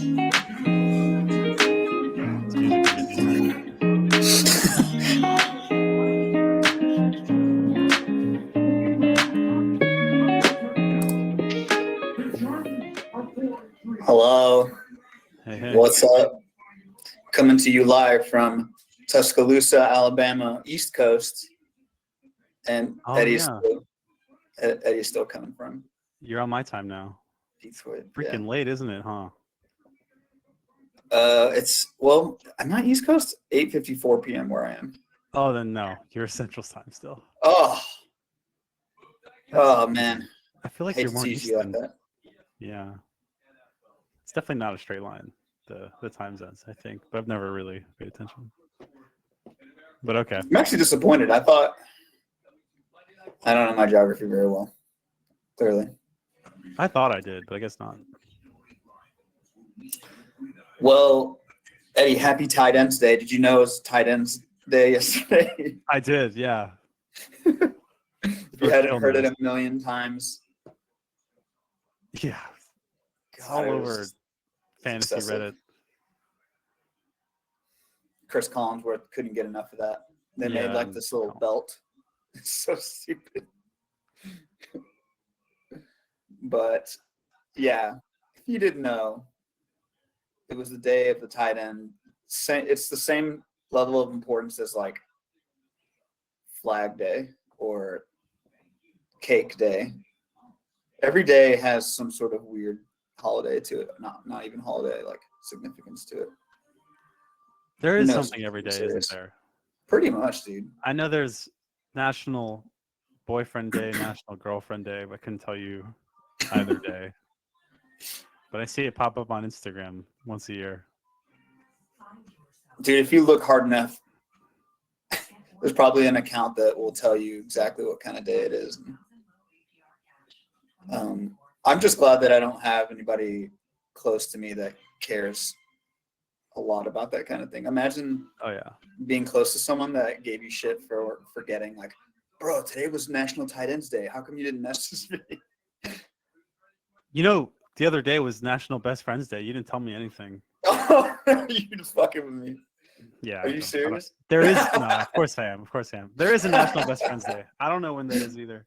Hello. Hey. What's up? Coming to you live from Tuscaloosa, Alabama, East Coast. And Eddie's still coming from. You're on my time now. Detroit. Freaking late, isn't it, huh? I'm not East Coast, 8:54 p.m. where I am. Oh, then no. You're Central Time still. Oh, man. I feel like you're more Eastern. Like that. Yeah. It's definitely not a straight line, the time zones, I think. But I've never really paid attention. But okay. I'm actually disappointed. I don't know my geography very well. Clearly. I thought I did, but I guess not. Well, Eddie, happy Tight Ends Day. Did you know it was Tight Ends Day yesterday? I did, yeah. If you hadn't heard it a million times. Yeah. God, all over fantasy Reddit. Chris Collinsworth couldn't get enough of that. They made like this little belt. It's so stupid. But yeah, if you didn't know, it was the day of the tight end. It's the same level of importance as like Flag Day or Cake Day. Every day has some sort of weird holiday to it. Not even holiday, like significance to it. There is something every day, isn't there? Pretty much, dude. I know there's National Boyfriend Day, National Girlfriend Day, but I couldn't tell you either day. But I see it pop up on Instagram once a year. Dude, if you look hard enough, there's probably an account that will tell you exactly what kind of day it is. I'm just glad that I don't have anybody close to me that cares a lot about that kind of thing. Imagine being close to someone that gave you shit for forgetting, like, bro, today was National Tight Ends Day. How come you didn't message me? You know, the other day was National Best Friends Day. You didn't tell me anything. Oh, you just fucking with me. Yeah. Are you serious? There is no, of course I am. Of course I am. There is a National Best Friends Day. I don't know when that is either.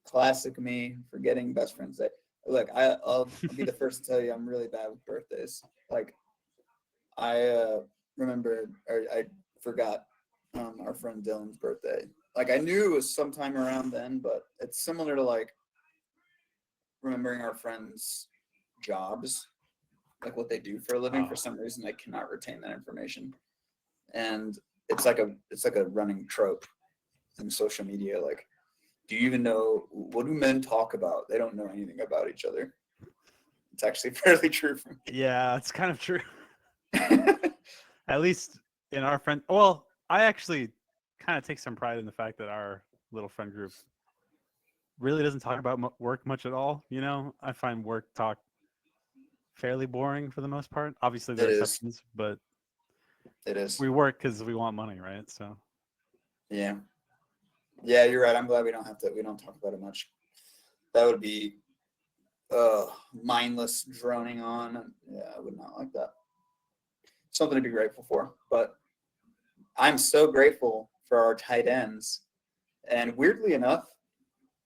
Classic me forgetting Best Friends Day. Look, I'll be the first to tell you I'm really bad with birthdays. Like, I forgot our friend Dylan's birthday. Like, I knew it was sometime around then, but it's similar to like remembering our friends' jobs, like what they do for a living. For some reason, I cannot retain that information, and it's like a running trope in social media. Like, do you even know what do men talk about? They don't know anything about each other. It's actually fairly true for me. Yeah, it's kind of true. At least in our friend. Well, I actually kind of take some pride in the fact that our little friend group really doesn't talk about work much at all. You know, I find work talk fairly boring for the most part. Obviously, there are exceptions, but it is. We work because we want money, right? So. Yeah. Yeah, you're right. I'm glad we don't talk about it much. That would be mindless droning on. Yeah, I would not like that. Something to be grateful for. But I'm so grateful for our tight ends. And weirdly enough,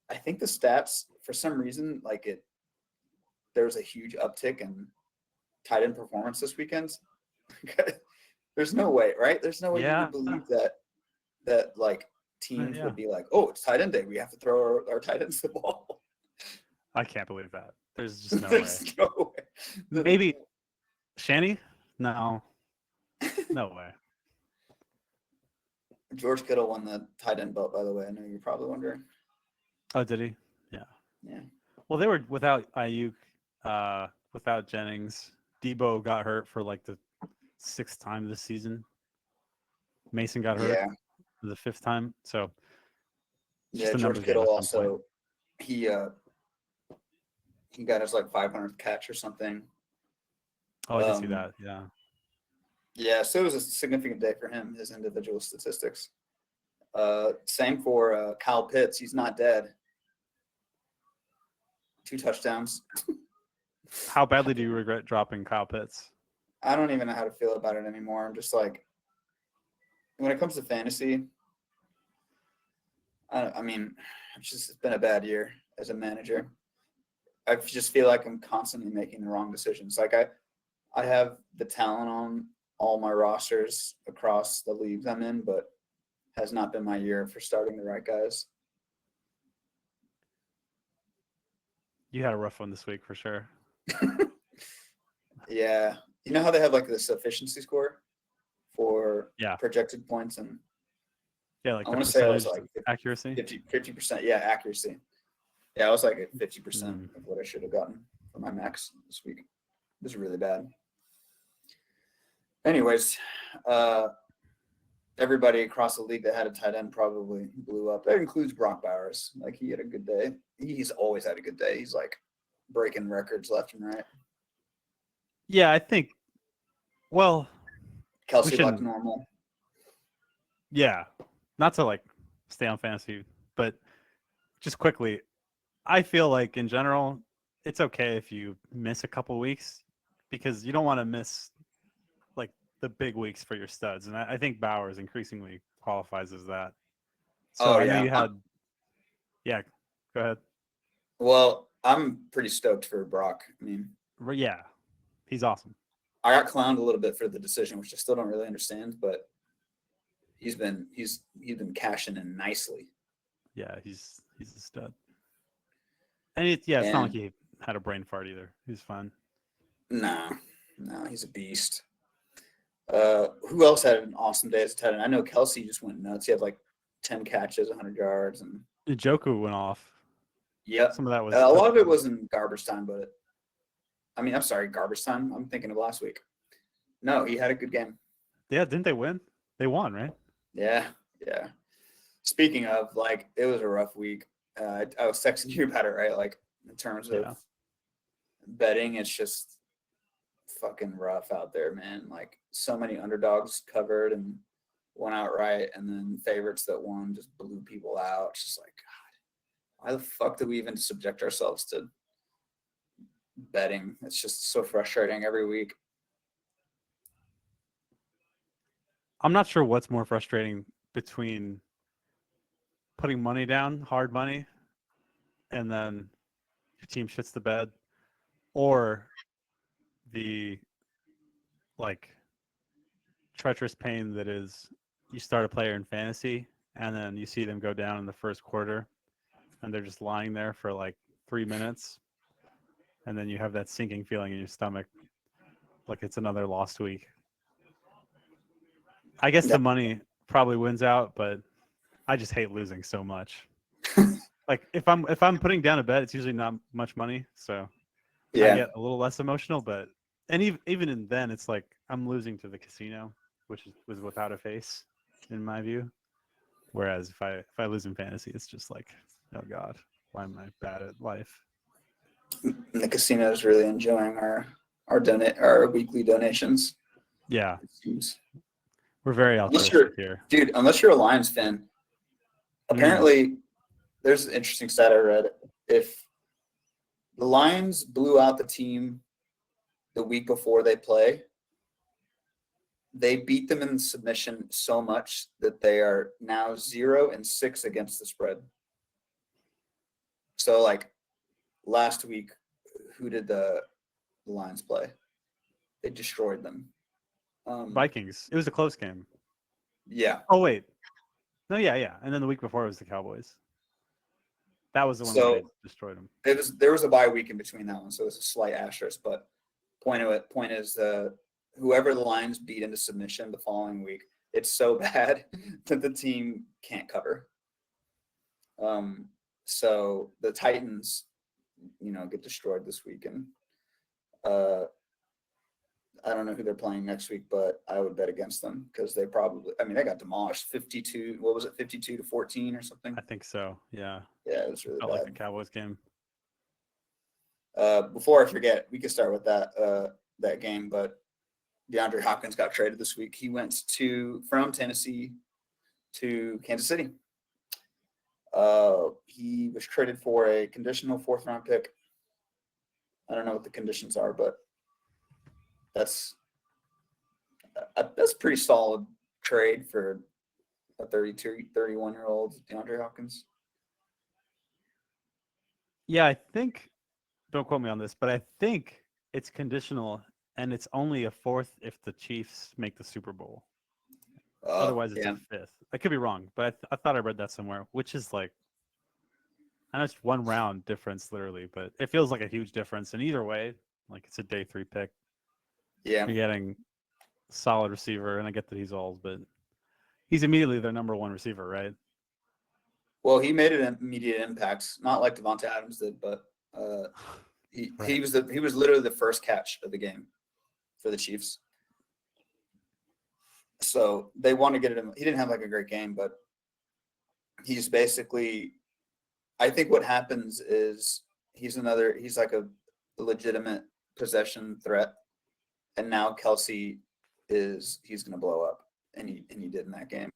I think the stats, for some reason, there was a huge uptick in tight end performance this weekend. There's no way, right? There's no way you would believe that like teams would be like, oh, it's tight end day. We have to throw our tight ends the ball. I can't believe that. There's just no way. Maybe Shanny? No. No way. George Kittle won the tight end belt, by the way. I know you're probably wondering. Oh, did he? Yeah. Yeah. Well, they were without Ayuk, without Jennings. Debo got hurt for like the 6th time this season. Mason got hurt for the 5th time. So George Kittle also he got his like 500th catch or something. Oh, I did see that. Yeah. Yeah, so it was a significant day for him, his individual statistics. Same for Kyle Pitts. He's not dead. 2 touchdowns. How badly do you regret dropping Kyle Pitts? I don't even know how to feel about it anymore. I'm just like, when it comes to fantasy, I mean, it's been a bad year as a manager. I just feel like I'm constantly making the wrong decisions. Like I have the talent on all my rosters across the leagues I'm in, but has not been my year for starting the right guys. You had a rough one this week for sure. Yeah. You know how they have like this efficiency score for Yeah. projected points? And Yeah, like I the want to say I was percentage like accuracy. 50%. Yeah, accuracy. Yeah, I was like at 50% of what I should have gotten for my max this week. It was really bad. Anyways, everybody across the league that had a tight end probably blew up. That includes Brock Bowers. Like, he had a good day. He's always had a good day. He's like breaking records left and right. Yeah, I think. Well, Kelsey looked normal. Yeah, not to like stay on fantasy, but just quickly, I feel like in general, it's okay if you miss a couple weeks because you don't want to miss like the big weeks for your studs, and I think Bowers increasingly qualifies as that. So I know you had. Yeah, go ahead. Well, I'm pretty stoked for Brock. I mean, yeah, he's awesome. I got clowned a little bit for the decision, which I still don't really understand, but he's been cashing in nicely. Yeah, he's a stud. And it's not like he had a brain fart either. He's fun. No, he's a beast. Who else had an awesome day as a tight end? I know Kelsey just went nuts. He had like 10 catches, 100 yards, and Njoku went off. Yeah, some of that was a lot of it was in garbage time, but I'm sorry, garbage time. I'm thinking of last week. No, he had a good game. Yeah, didn't they win? They won, right? Yeah. Speaking of, like, it was a rough week. I was texting you about it, right? Like, in terms of betting, it's just fucking rough out there, man. Like, so many underdogs covered and won outright, and then favorites that won just blew people out. It's just like, God, why the fuck do we even subject ourselves to betting? It's just so frustrating every week. I'm not sure what's more frustrating between putting money down, hard money, and then your team shits the bed, or the like treacherous pain that is you start a player in fantasy and then you see them go down in the first quarter and they're just lying there for like 3 minutes, and then you have that sinking feeling in your stomach like it's another lost week. I guess the money probably wins out, but I just hate losing so much. Like if I'm putting down a bet, it's usually not much money, so I get a little less emotional. But even then, it's like I'm losing to the casino, which was without a face, in my view. Whereas if I lose in fantasy, it's just like, oh God, why am I bad at life? The casino is really enjoying our weekly donations. Yeah, we're very altruistic here, dude. Unless you're a Lions fan, apparently there's an interesting stat I read. If the Lions blew out the team the week before they play, they beat them in submission so much that they are now 0-6 against the spread. So, like, last week, who did the Lions play? They destroyed them. Vikings. It was a close game. Yeah. Oh wait, no, yeah. And then the week before it was the Cowboys. That was the one where they destroyed them. There was a bye week in between that one, so it was a slight asterisk. But point is whoever the Lions beat into submission the following week, it's so bad that the team can't cover. So the Titans, get destroyed this week, and I don't know who they're playing next week, but I would bet against them because they got demolished 52. What was it, 52-14 or something? I think so. Yeah. Yeah, it was really bad. Like the Cowboys game. Before I forget, we could start with that game, but DeAndre Hopkins got traded this week. He went from Tennessee to Kansas City. He was traded for a conditional 4th round pick I don't know what the conditions are, but that's pretty solid trade for a 31-year-old DeAndre Hopkins. Yeah, I think. Don't quote me on this, but I think it's conditional, and it's only a fourth if the Chiefs make the Super Bowl. Otherwise, it's yeah. a fifth. I could be wrong, but I thought I read that somewhere, which is like, I know it's 1 round difference, literally, but it feels like a huge difference. And either way, like it's a day 3 pick. Yeah. You're getting solid receiver, and I get that he's old, but he's immediately their number 1 receiver, right? Well, he made an immediate impact, not like Devonta Adams did, but he was literally the first catch of the game for the Chiefs. So they want to get him. He didn't have like a great game, but he's basically. I think what happens is he's like a legitimate possession threat, and now Kelsey he's going to blow up, and he did in that game.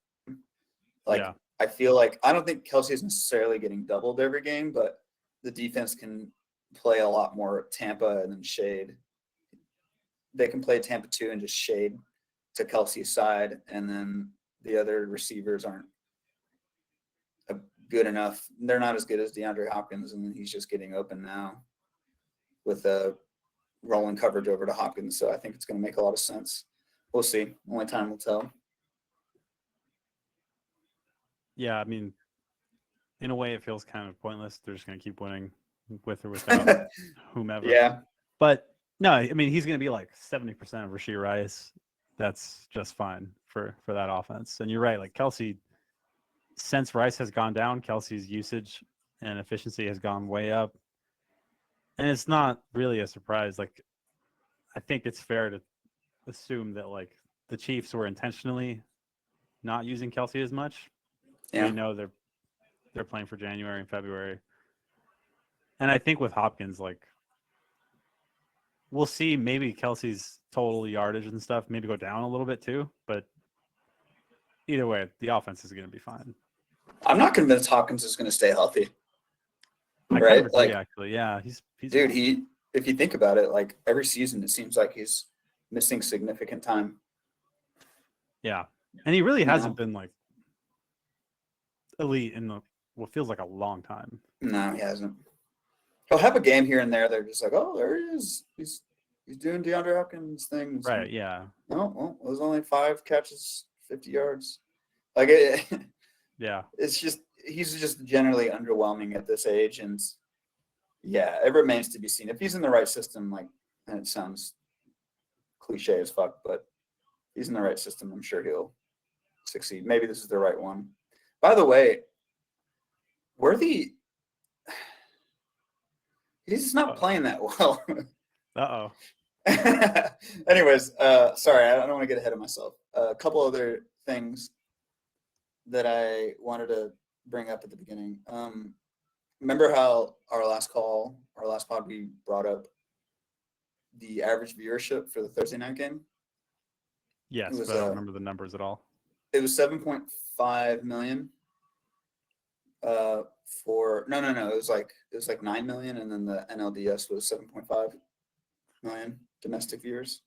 Like Yeah. I feel like I don't think Kelsey is necessarily getting doubled every game, but the defense can play a lot more Tampa and then shade. They can play Tampa 2 and just shade to Kelsey's side, and then the other receivers aren't good enough. They're not as good as DeAndre Hopkins, and he's just getting open now with a rolling coverage over to Hopkins. So I think it's going to make a lot of sense. We'll see. Only time will tell. Yeah, I mean, in a way, it feels kind of pointless. They're just going to keep winning with or without whomever. Yeah. But no, I mean, he's going to be like 70% of Rashee Rice. That's just fine for that offense. And you're right. Like Kelsey, since Rice has gone down, Kelsey's usage and efficiency has gone way up. And it's not really a surprise. Like, I think it's fair to assume that like the Chiefs were intentionally not using Kelsey as much. Yeah. They know they're playing for January and February. And I think with Hopkins, like, we'll see maybe Kelsey's total yardage and stuff maybe go down a little bit too. But either way, the offense is going to be fine. I'm not convinced Hopkins is going to stay healthy. I right? kind of agree, Like, actually. Yeah, he's dude, if you think about it, like every season, it seems like he's missing significant time. Yeah. And he really hasn't been like elite in what feels like a long time. No, he hasn't. He'll have a game here and there. They're just like, oh, there he is. He's doing DeAndre Hopkins things. Right. Yeah. No, well, it was only 5 catches, 50 yards. Like Yeah. It's just he's just generally underwhelming at this age, and yeah, it remains to be seen if he's in the right system. Like, and it sounds cliche as fuck, but he's in the right system. I'm sure he'll succeed. Maybe this is the right one. By the way, he's just not playing that well. Uh-oh. Anyways, sorry, I don't want to get ahead of myself. A couple other things that I wanted to bring up at the beginning. Remember how our last pod, we brought up the average viewership for the Thursday night game? Yes, but I don't remember the numbers at all. It was 7.5 million. It was like 9 million, and then the NLDS was 7.5 million domestic viewers.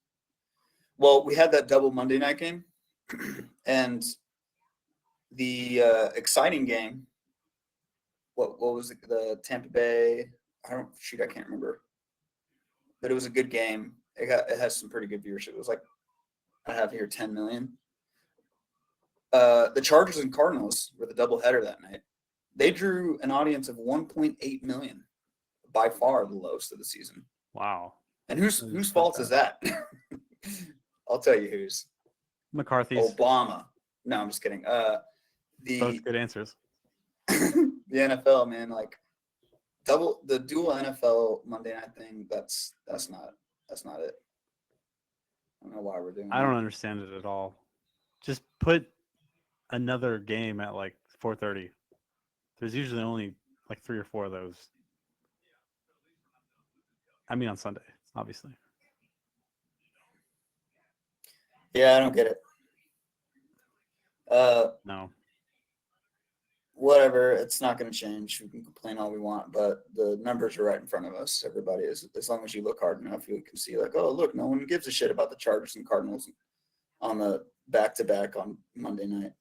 Well, we had that double Monday night game, and the exciting game. What was the Tampa Bay? I can't remember. But it was a good game. It has some pretty good viewership. It was like, I have here 10 million. The Chargers and Cardinals were the doubleheader that night. They drew an audience of 1.8 million, by far the lowest of the season. Wow. And whose fault is that? I'll tell you whose. McCarthy's. Obama. No, I'm just kidding. Both good answers. The NFL, man, like the dual NFL Monday night thing. That's not it. I don't know why we're doing. I don't understand it at all. Just put another game at like 4:30. There's usually only like 3 or 4 of those. I mean, on Sunday, obviously. Yeah, I don't get it. No. whatever. It's not going to change. We can complain all we want, but the numbers are right in front of us. Everybody is. As long as you look hard enough, you can see like, oh, look, no one gives a shit about the Chargers and Cardinals on the back-to-back on Monday night.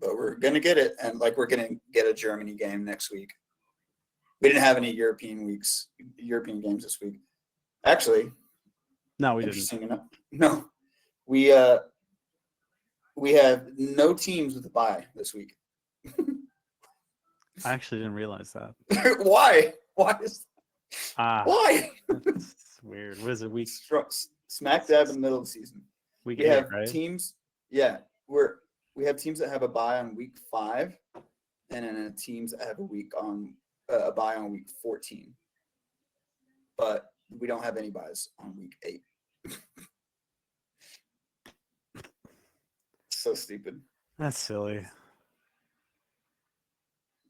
But we're going to get it, and like we're going to get a Germany game next week. We didn't have any European games this week. Actually, No, we didn't. interesting enough. No, we have no teams with a bye this week. I actually didn't realize that. Why? Why? Why? That's weird. What is it? Week Smack dab in the middle of the season. Week We 8, have right? teams. Yeah, we have teams that have a bye on week 5, and then teams that have a bye on week 14. But we don't have any buys on week 8. So stupid. That's silly.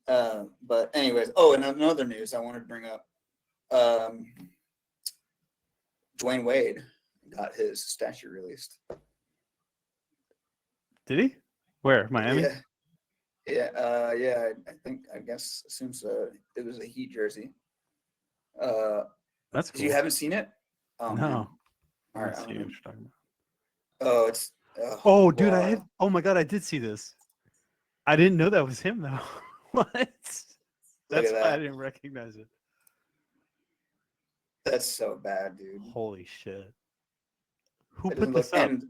But anyways, and another news I wanted to bring up. Dwayne Wade got his statue released. Did he? Where? Miami? Yeah. I guess assume so. It was a Heat jersey. That's cool. You haven't seen it? Oh, no. Man. All right. Let's see what you're talking Oh, it's. Oh, dude, wow. oh my God, I did see this. I didn't know that was him though. What? That's why I didn't recognize it. That's so bad, dude. Holy shit. Who It put doesn't this look- up? and-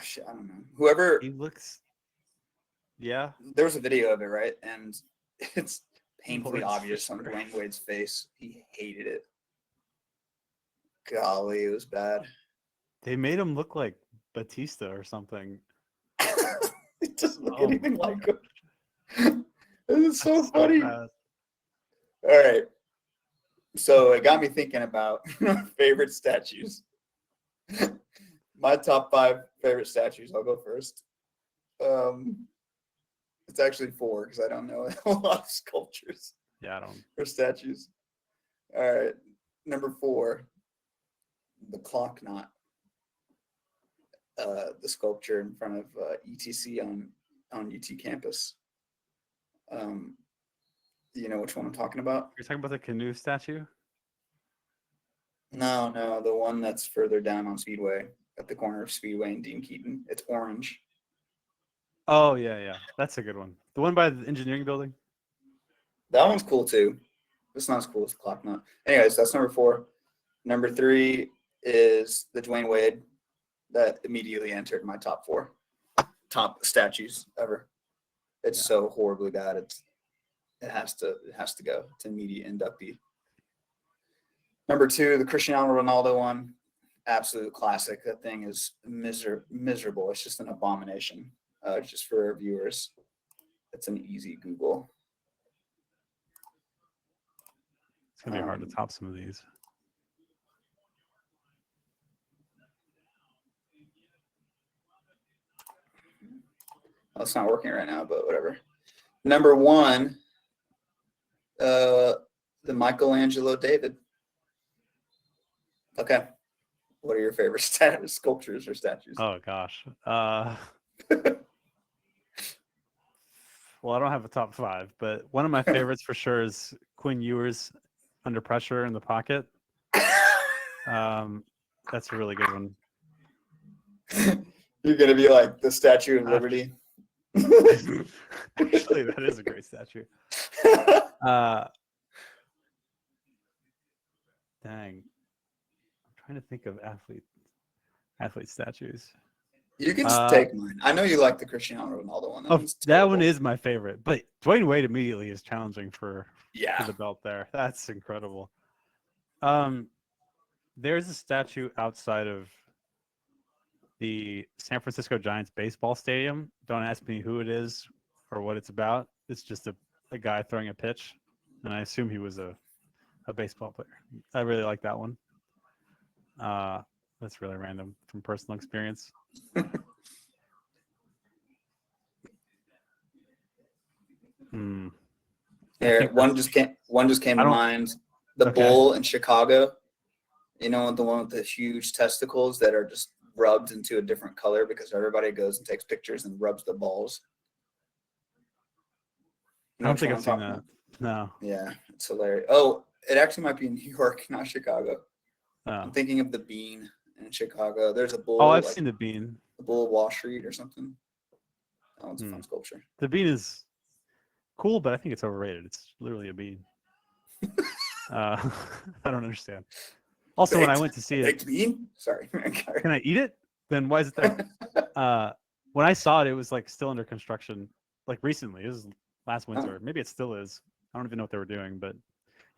shit, I don't know. Whoever. He looks. Yeah. There was a video of it, right? And it's painfully Lord's obvious on whisper. Dwayne Wade's face. He hated it. Golly, it was bad. They made him look like Batista or something. It doesn't look Oh anything my like him. It is so That's funny. bad. All right. So it got me thinking about favorite statues. My top 5 favorite statues. I'll go first. It's actually 4 because I don't know a lot of sculptures Yeah, I don't. or statues. All right. Number 4, the clock knot. The sculpture in front of ETC on UT campus. You know which one I'm talking about? You're talking about the canoe statue? No, the one that's further down on Speedway, at the corner of Speedway and Dean Keaton. It's orange. Oh, yeah. That's a good one. The one by the engineering building? That one's cool too. It's not as cool as the clock knot. Anyways, that's number 4. Number 3 is the Dwayne Wade. That immediately entered my top 4 top statues ever. It's so horribly bad. It has to go. It's an immediate inductee. Number 2, the Cristiano Ronaldo one, absolute classic. That thing is miserable. It's just an abomination. Just for our viewers, it's an easy Google. It's gonna be hard to top some of these. Well, it's not working right now, but whatever. Number 1, the Michelangelo David. Okay. What are your favorite sculptures or statues? Oh gosh. Well, I don't have a top 5, but one of my favorites for sure is Quinn Ewers under pressure in the pocket. That's a really good one. You're gonna be like the Statue of Liberty. Actually, that is a great statue. Dang. I'm trying to think of athlete statues. You can just take mine. I know you like the Cristiano Ronaldo one. That one is my favorite, but Dwayne Wade immediately is challenging for the belt there. That's incredible. There's a statue outside of the San Francisco Giants baseball stadium. Don't ask me who it is or what it's about. It's just a guy throwing a pitch, and I assume he was a baseball player. I really like that one. That's really random from personal experience. Here, one just came to mind. The bull in Chicago. You know, the one with the huge testicles that are just rubbed into a different color because everybody goes and takes pictures and rubs the balls. You I know don't which think one I've I'm seen talking that. about? No. Yeah, it's hilarious. Oh, it actually might be in New York, not Chicago. I'm Oh. thinking of the Bean in Chicago. There's a Oh, bull, I've like seen the bean. the Bull of Wall Street or something. That one's a Hmm. fun sculpture. The bean is cool, but I think it's overrated. It's literally a bean. I don't understand. Also, when I went to see it, Baked bean? Sorry. can I eat it? Then why is it there? When I saw it, it was like still under construction, like recently. It was last winter. Maybe it still is. I don't even know what they were doing, but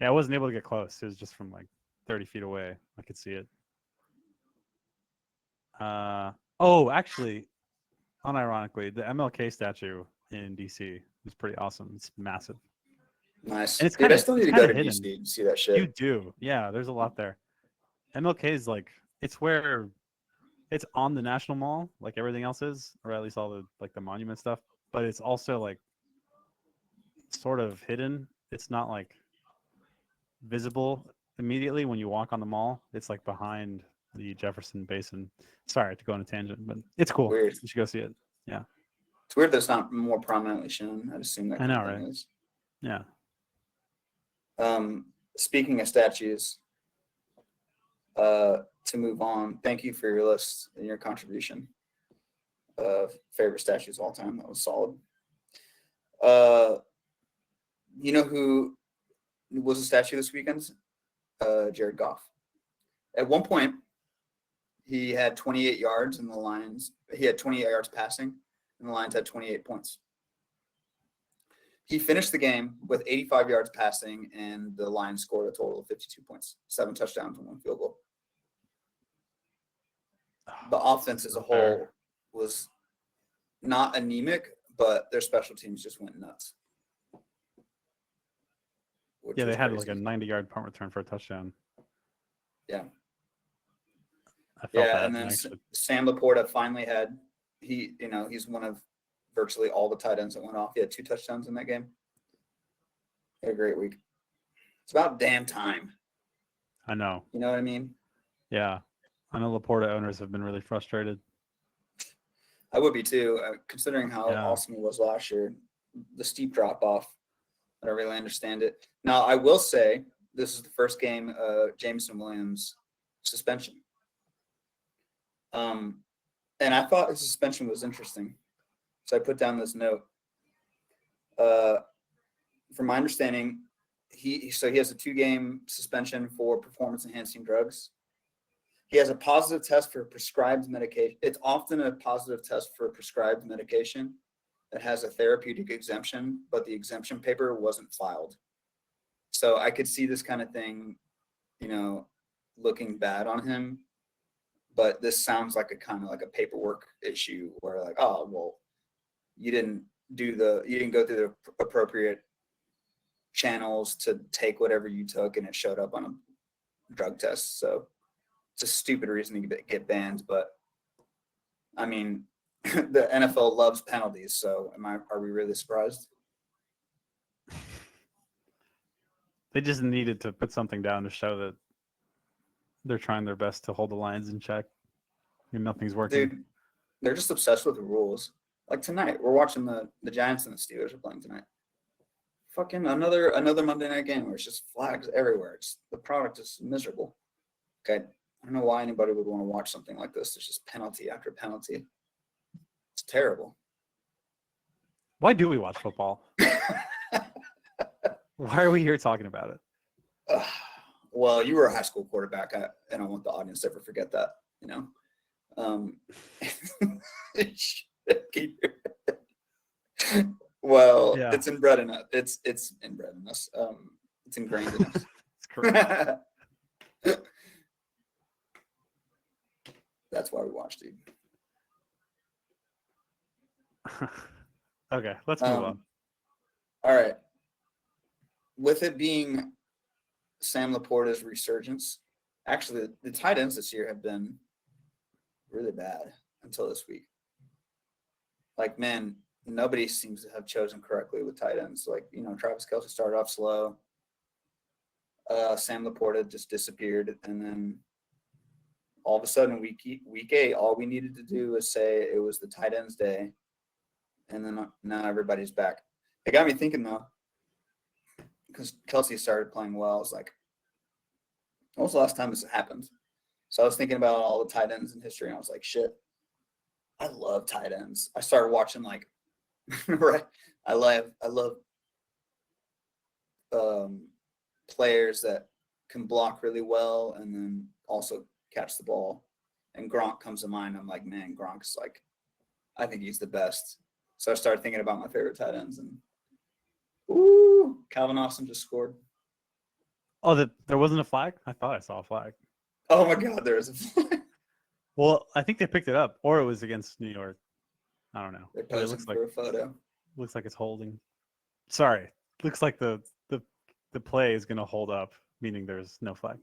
yeah, I wasn't able to get close. It was just from like 30 feet away. I could see it. Oh, actually, unironically, the MLK statue in DC is pretty awesome. It's massive, Nice. and it's Dude, kind I of still need it's to kind go of to hidden. DC to see that You shit. do, yeah. There's a lot there. MLK is like it's where it's on the National Mall, like everything else is, or at least all the like the monument stuff. But it's also like sort of hidden. It's not like visible immediately when you walk on the mall. It's like behind the Jefferson Basin. Sorry to go on a tangent, but it's cool. Weird. You should go see it. Yeah, It's weird that it's not more prominently shown. I'd assume that I kind know, of thing right? is. Yeah. Speaking of statues, to move on, thank you for your list and your contribution of favorite statues of all time. That was solid. You know who was a statue this weekend? Jared Goff. At one point, he had 28 yards and the Lions. He had 28 yards passing, and the Lions had 28 points. He finished the game with 85 yards passing, and the Lions scored a total of 52 points, 7 touchdowns and 1 field goal. The offense as a whole was not anemic, but their special teams just went nuts. Yeah, they had crazy. like a 90-yard punt return for a touchdown. Yeah. I felt that. And then Sam Laporta finally had he's one of virtually all the tight ends that went off. He had 2 touchdowns in that game. He had a great week. It's about damn time. I know. You know what I mean? Yeah. I know Laporta owners have been really frustrated. I would be too, considering how awesome he was last year. The steep drop off. I don't really understand it. Now, I will say this is the first game Jameson Williams suspension. And I thought his suspension was interesting. So I put down this note. From my understanding, he has a 2-game suspension for performance enhancing drugs. He has a positive test for prescribed medication. It's often a positive test for prescribed medication that has a therapeutic exemption, but the exemption paper wasn't filed. So I could see this kind of thing, looking bad on him. But this sounds like a kind of like a paperwork issue where like, oh, well, you didn't go through the appropriate channels to take whatever you took and it showed up on a drug test. So it's a stupid reason to get banned, but I mean, the NFL loves penalties. So are we really surprised? They just needed to put something down to show that they're trying their best to hold the Lions in check. And nothing's working. Dude, they're just obsessed with the rules. Like tonight, we're watching the Giants and the Steelers are playing tonight. Fucking another Monday night game where it's just flags everywhere. The product is miserable. Okay, I don't know why anybody would want to watch something like this. There's just penalty after penalty. It's terrible. Why do we watch football? Why are we here talking about it? Well, you were a high school quarterback. I don't want the audience to ever forget that. Well, yeah. It's inbred in us. It's inbred in us. It's ingrained in us. That's correct. That's why we watch, dude. Okay, let's move on. All right. With it being Sam Laporta's resurgence, actually, the tight ends this year have been really bad until this week. Like, man, nobody seems to have chosen correctly with tight ends. Like, Travis Kelce started off slow. Sam Laporta just disappeared. And then all of a sudden, week 8, all we needed to do was say it was the tight ends day. And then now everybody's back. It got me thinking though, because Kelsey started playing well. I was like, when was the last time this happened? So I was thinking about all the tight ends in history, and I was like, shit, I love tight ends. I started watching like, right? I love players that can block really well and then also catch the ball. And Gronk comes to mind. I'm like, man, Gronk's like, I think he's the best. So I started thinking about my favorite tight ends, and Calvin Austin just scored. Oh, there wasn't a flag? I thought I saw a flag. Oh my God, there is a flag. Well, I think they picked it up, or it was against New York. I don't know. They're But it posing looks like for a photo. it's holding. Sorry, looks like the play is going to hold up, meaning there's no flag.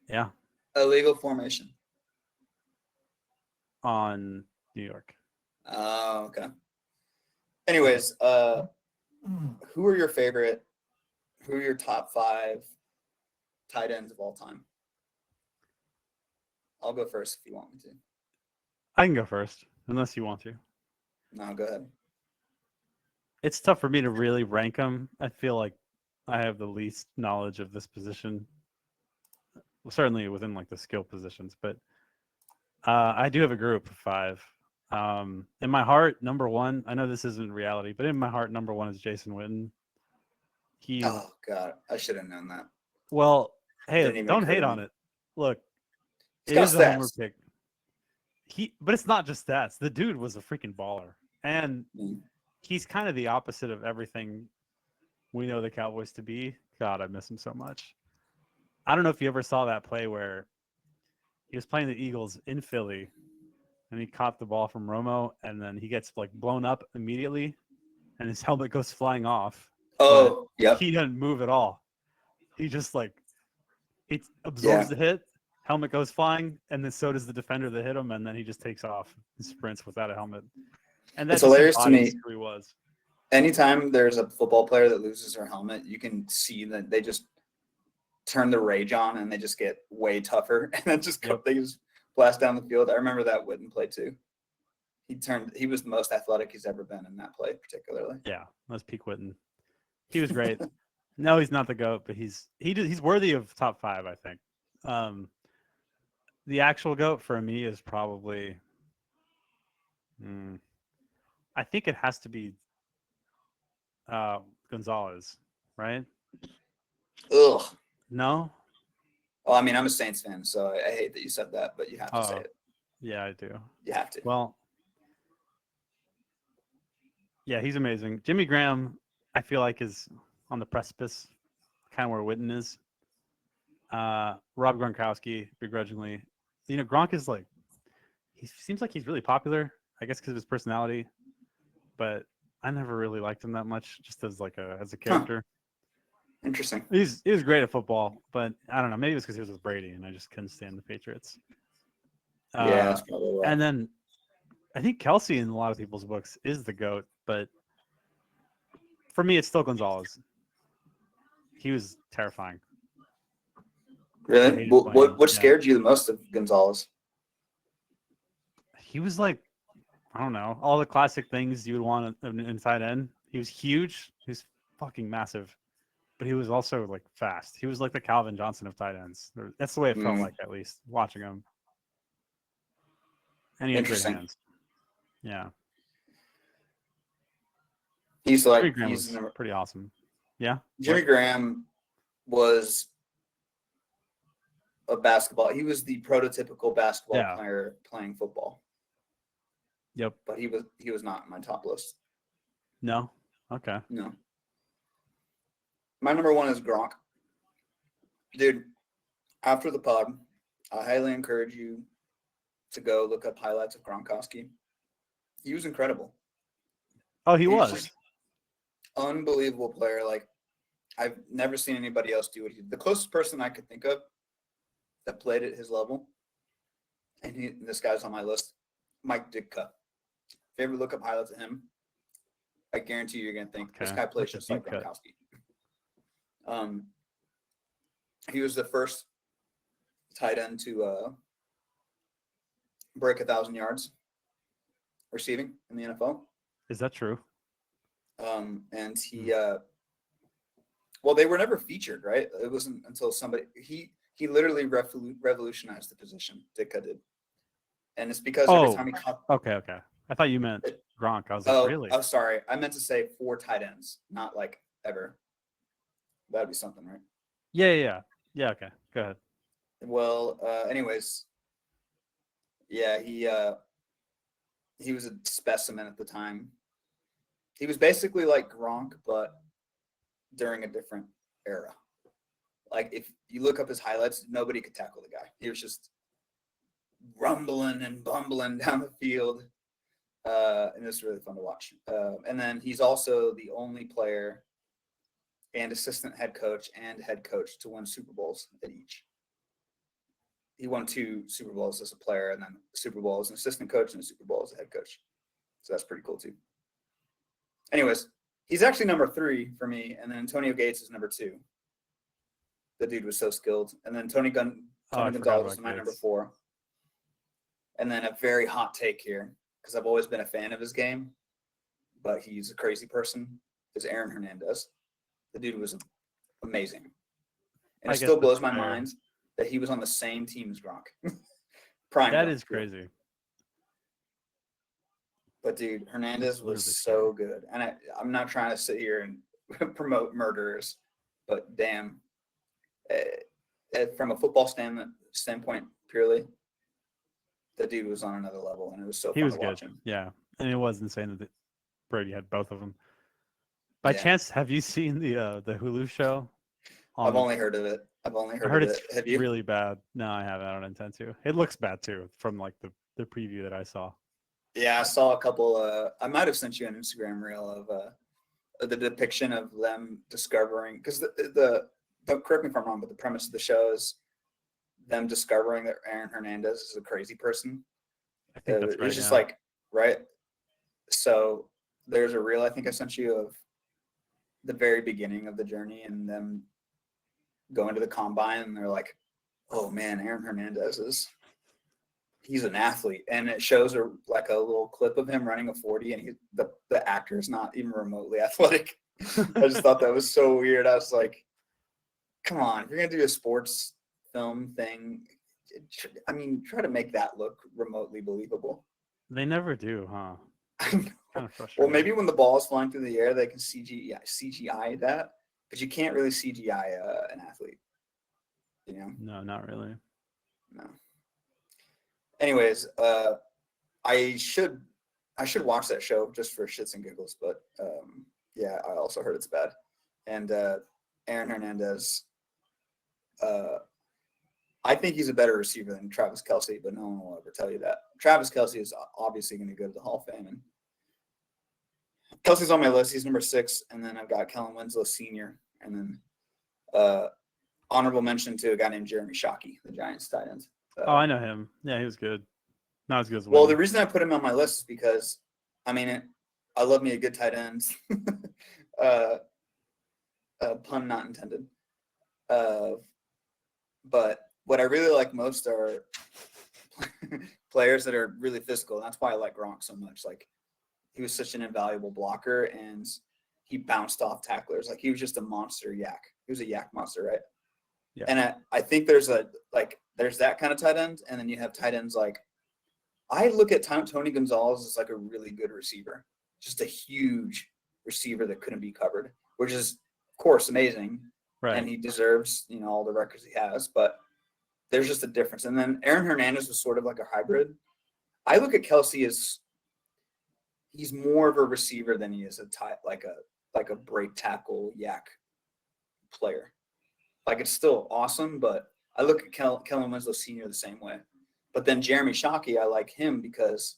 Yeah, Illegal formation. on New York. Oh, okay. Anyways, who are your favorite? Who are your top 5 tight ends of all time? I'll go first if you want me to. I can go first, unless you want to. No, go ahead. It's tough for me to really rank them. I feel like I have the least knowledge of this position, certainly within like the skill positions. But I do have a group of 5. In my heart, number 1. I know this isn't reality, but in my heart, number 1 is Jason Witten. He's Oh God, I should have known that. well. Hey, Didn't even don't occur hate to on me. it. Look, He's it got is a homer stats. pick. But it's not just stats. The dude was a freaking baller, and he's kind of the opposite of everything we know the Cowboys to be. God, I miss him so much. I don't know if you ever saw that play where he was playing the Eagles in Philly, and he caught the ball from Romo, and then he gets like blown up immediately, and his helmet goes flying off. Oh, But yep. he doesn't move at all. He just like it absorbs Yeah. the hit, helmet goes flying, and then so does the defender that hit him, and then he just takes off and sprints without a helmet. And that It's just hilarious to embodies me. who he was. Anytime there's a football player that loses their helmet, you can see that they just turn the rage on and they just get way tougher, and then they just blast down the field. I remember that Witten play too. He was the most athletic he's ever been in that play, particularly. Yeah, that's peak Witten. He was great. No, he's not the GOAT, but he's worthy of top 5, I think. The actual GOAT for me is probably, I think it has to be Gonzalez, right? Ugh. No? Well, I mean, I'm a Saints fan, so I hate that you said that, but you have to say it. Yeah, I do. You have to. Well, yeah, he's amazing. Jimmy Graham, I feel like, is on the precipice, kind of where Witten is. Rob Gronkowski, begrudgingly. Gronk is like, he seems like he's really popular, I guess because of his personality, but I never really liked him that much, just as a character. Interesting. He was great at football, but I don't know. Maybe it was because he was with Brady, and I just couldn't stand the Patriots. Yeah, that's probably right. And then I think Kelsey, in a lot of people's books, is the GOAT, but for me, it's still Gonzalez. He was terrifying. Really? What scared you the most of Gonzalez? He was like, I don't know, all the classic things you would want in tight end. He was huge. He was fucking massive, but he was also like fast. He was like the Calvin Johnson of tight ends. That's the way it felt like, at least watching him. And he had great hands. Yeah. He's pretty awesome. Yeah. Jimmy Graham was a basketball. He was the prototypical basketball player playing football. Yep. But he was not on my top list. No. Okay. No. My number 1 is Gronk. Dude, after the pod, I highly encourage you to go look up highlights of Gronkowski. He was incredible. Oh, he was. Unbelievable player. Like, I've never seen anybody else do what he did. The closest person I could think of that played at his level, and this guy's on my list, Mike Ditka. If you ever look up highlights of him, I guarantee you're going to think this guy plays just like Gronkowski. He was the first tight end to break 1,000 yards. receiving in the NFL. Is that true? And he, well, they were never featured, right? It wasn't until he literally revolutionized the position. DYK did, and it's because every time he caught. Okay. I thought you meant Gronk. I was like, really? Oh, sorry. I meant to say 4 tight ends, not like ever. That'd be something, right? Yeah. Okay, go ahead. Well, anyways, yeah, he was a specimen at the time. He was basically like Gronk, but during a different era. Like if you look up his highlights, nobody could tackle the guy. He was just rumbling and bumbling down the field. And it was really fun to watch. And then he's also the only player and assistant head coach to win Super Bowls at each. He won 2 Super Bowls as a player, and then Super Bowl as an assistant coach and a Super Bowl as a head coach. So that's pretty cool too. Anyways, he's actually number 3 for me, and then Antonio Gates is number 2. The dude was so skilled. And then Tony Gonzalez is my number 4. And then a very hot take here, because I've always been a fan of his game, but he's a crazy person, is Aaron Hernandez. The dude was amazing. And it still blows my mind that he was on the same team as Gronk. Prime. That Gronk, is crazy. But dude, Hernandez was so good. And I'm not trying to sit here and promote murderers, but damn, from a football standpoint purely, the dude was on another level, and it was so fun to watch him. Yeah, and it was insane that Brady had both of them. By chance, have you seen the Hulu show? I've only heard of it. I heard it's really bad. No, I haven't. I don't intend to. It looks bad too, from like the preview that I saw. Yeah, I saw a couple. I might have sent you an Instagram reel of the depiction of them discovering, because don't correct me if I'm wrong, but the premise of the show is them discovering that Aaron Hernandez is a crazy person. I think that's right. It's just like, right. So there's a reel I think I sent you of the very beginning of the journey and them going to the combine, and they're like, "Oh man, Aaron Hernandez he's an athlete," and it shows a little clip of him running a 40, and the actor is not even remotely athletic. I just thought that was so weird. I was like, come on, if you're gonna do a sports film thing, I mean, try to make that look remotely believable. They never do, huh? Kind of frustrating. Well, maybe when the ball is flying through the air, they can CGI that, but you can't really CGI an athlete. You know? No, not really. No. Anyways, I should watch that show just for shits and giggles, but yeah, I also heard it's bad. And Aaron Hernandez, I think he's a better receiver than Travis Kelce, but no one will ever tell you that. Travis Kelce is obviously going to go to the Hall of Fame, and Kelce's on my list. He's number 6, and then I've got Kellen Winslow Sr., and then honorable mention to a guy named Jeremy Shockey, the Giants tight end. I know him. Yeah, he was good. Not as good as well. The reason I put him on my list is because, I mean, I love me a good tight end. Pun not intended. But what I really like most are players that are really physical. And that's why I like Gronk so much. Like, he was such an invaluable blocker, and he bounced off tacklers. Like, he was just a monster yak. He was a yak monster, right? Yeah. And I think there's that kind of tight end, and then you have tight ends like, I look at Tony Gonzalez as like a really good receiver, just a huge receiver that couldn't be covered, which is, of course, amazing. Right. And he deserves, all the records he has, but there's just a difference. And then Aaron Hernandez was sort of like a hybrid. I look at Kelce as he's more of a receiver than he is like a break tackle yak player. Like, it's still awesome, but I look at Kellen Winslow Sr. the same way. But then Jeremy Shockey, I like him because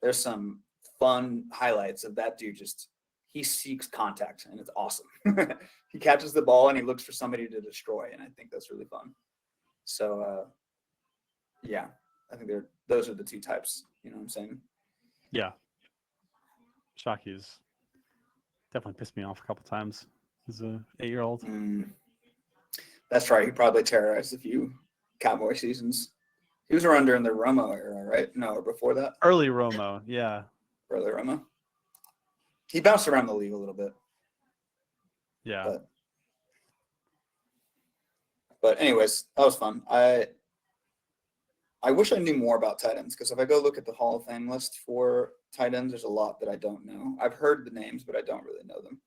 there's some fun highlights of that dude. He seeks contact, and it's awesome. He catches the ball, and he looks for somebody to destroy, and I think that's really fun. So, yeah, I think those are the 2 types. You know what I'm saying? Yeah. Shockey's definitely pissed me off a couple times as a 8-year-old. That's right. He probably terrorized a few Cowboy seasons. He was around during the Romo era, right? No, or before that? Early Romo, yeah. Early Romo. He bounced around the league a little bit. Yeah. But anyways, that was fun. I wish I knew more about tight ends, because if I go look at the Hall of Fame list for tight ends, there's a lot that I don't know. I've heard the names, but I don't really know them.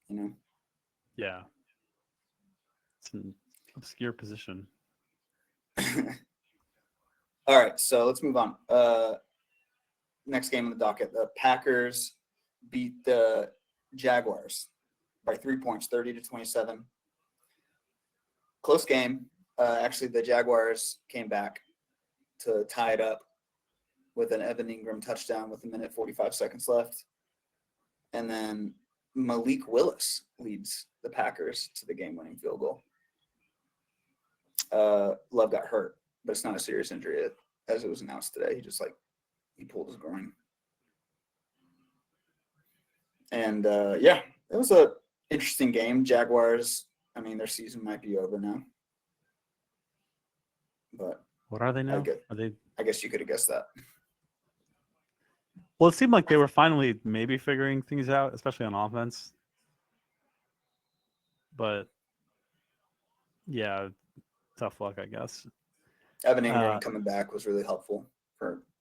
You know? Yeah. It's an obscure position. All right, so let's move on. Next game on the docket, the Packers beat the Jaguars by 3 points, 30-27. Close game. Actually, the Jaguars came back to tie it up with an Evan Ingram touchdown with 1:45 left. And then Malik Willis leads the Packers to the game-winning field goal. Love got hurt, but it's not a serious injury as it was announced today. He pulled his groin. And yeah, it was a interesting game. Jaguars, I mean, their season might be over now. But what are they now? I guess you could have guessed that. Well, it seemed like they were finally maybe figuring things out, especially on offense. But yeah, tough luck, I guess. Evan Ingram coming back was really helpful.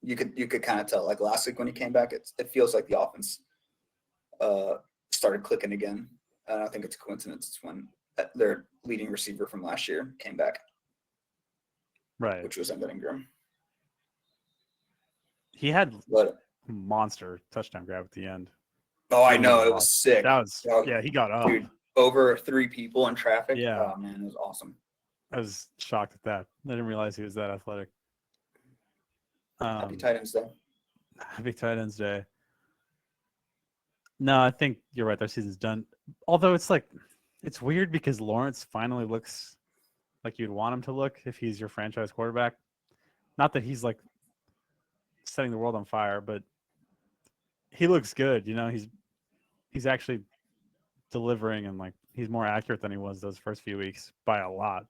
You could kind of tell, like last week when he came back, it feels like the offense started clicking again. I don't think it's a coincidence. It's when their leading receiver from last year came back, right? Which was Evan Ingram. He had monster touchdown grab at the end. Oh, I know, it was sick. Yeah, he got up. Dude, over 3 people in traffic. Yeah. Oh man, it was awesome. I was shocked at that. I didn't realize he was that athletic. Happy Tight Ends Day. Happy Tight Ends Day. No, I think you're right. Their season's done. Although it's weird because Lawrence finally looks like you'd want him to look if he's your franchise quarterback. Not that he's like setting the world on fire, but he looks good. You know, he's actually delivering, and like he's more accurate than he was those first few weeks by a lot.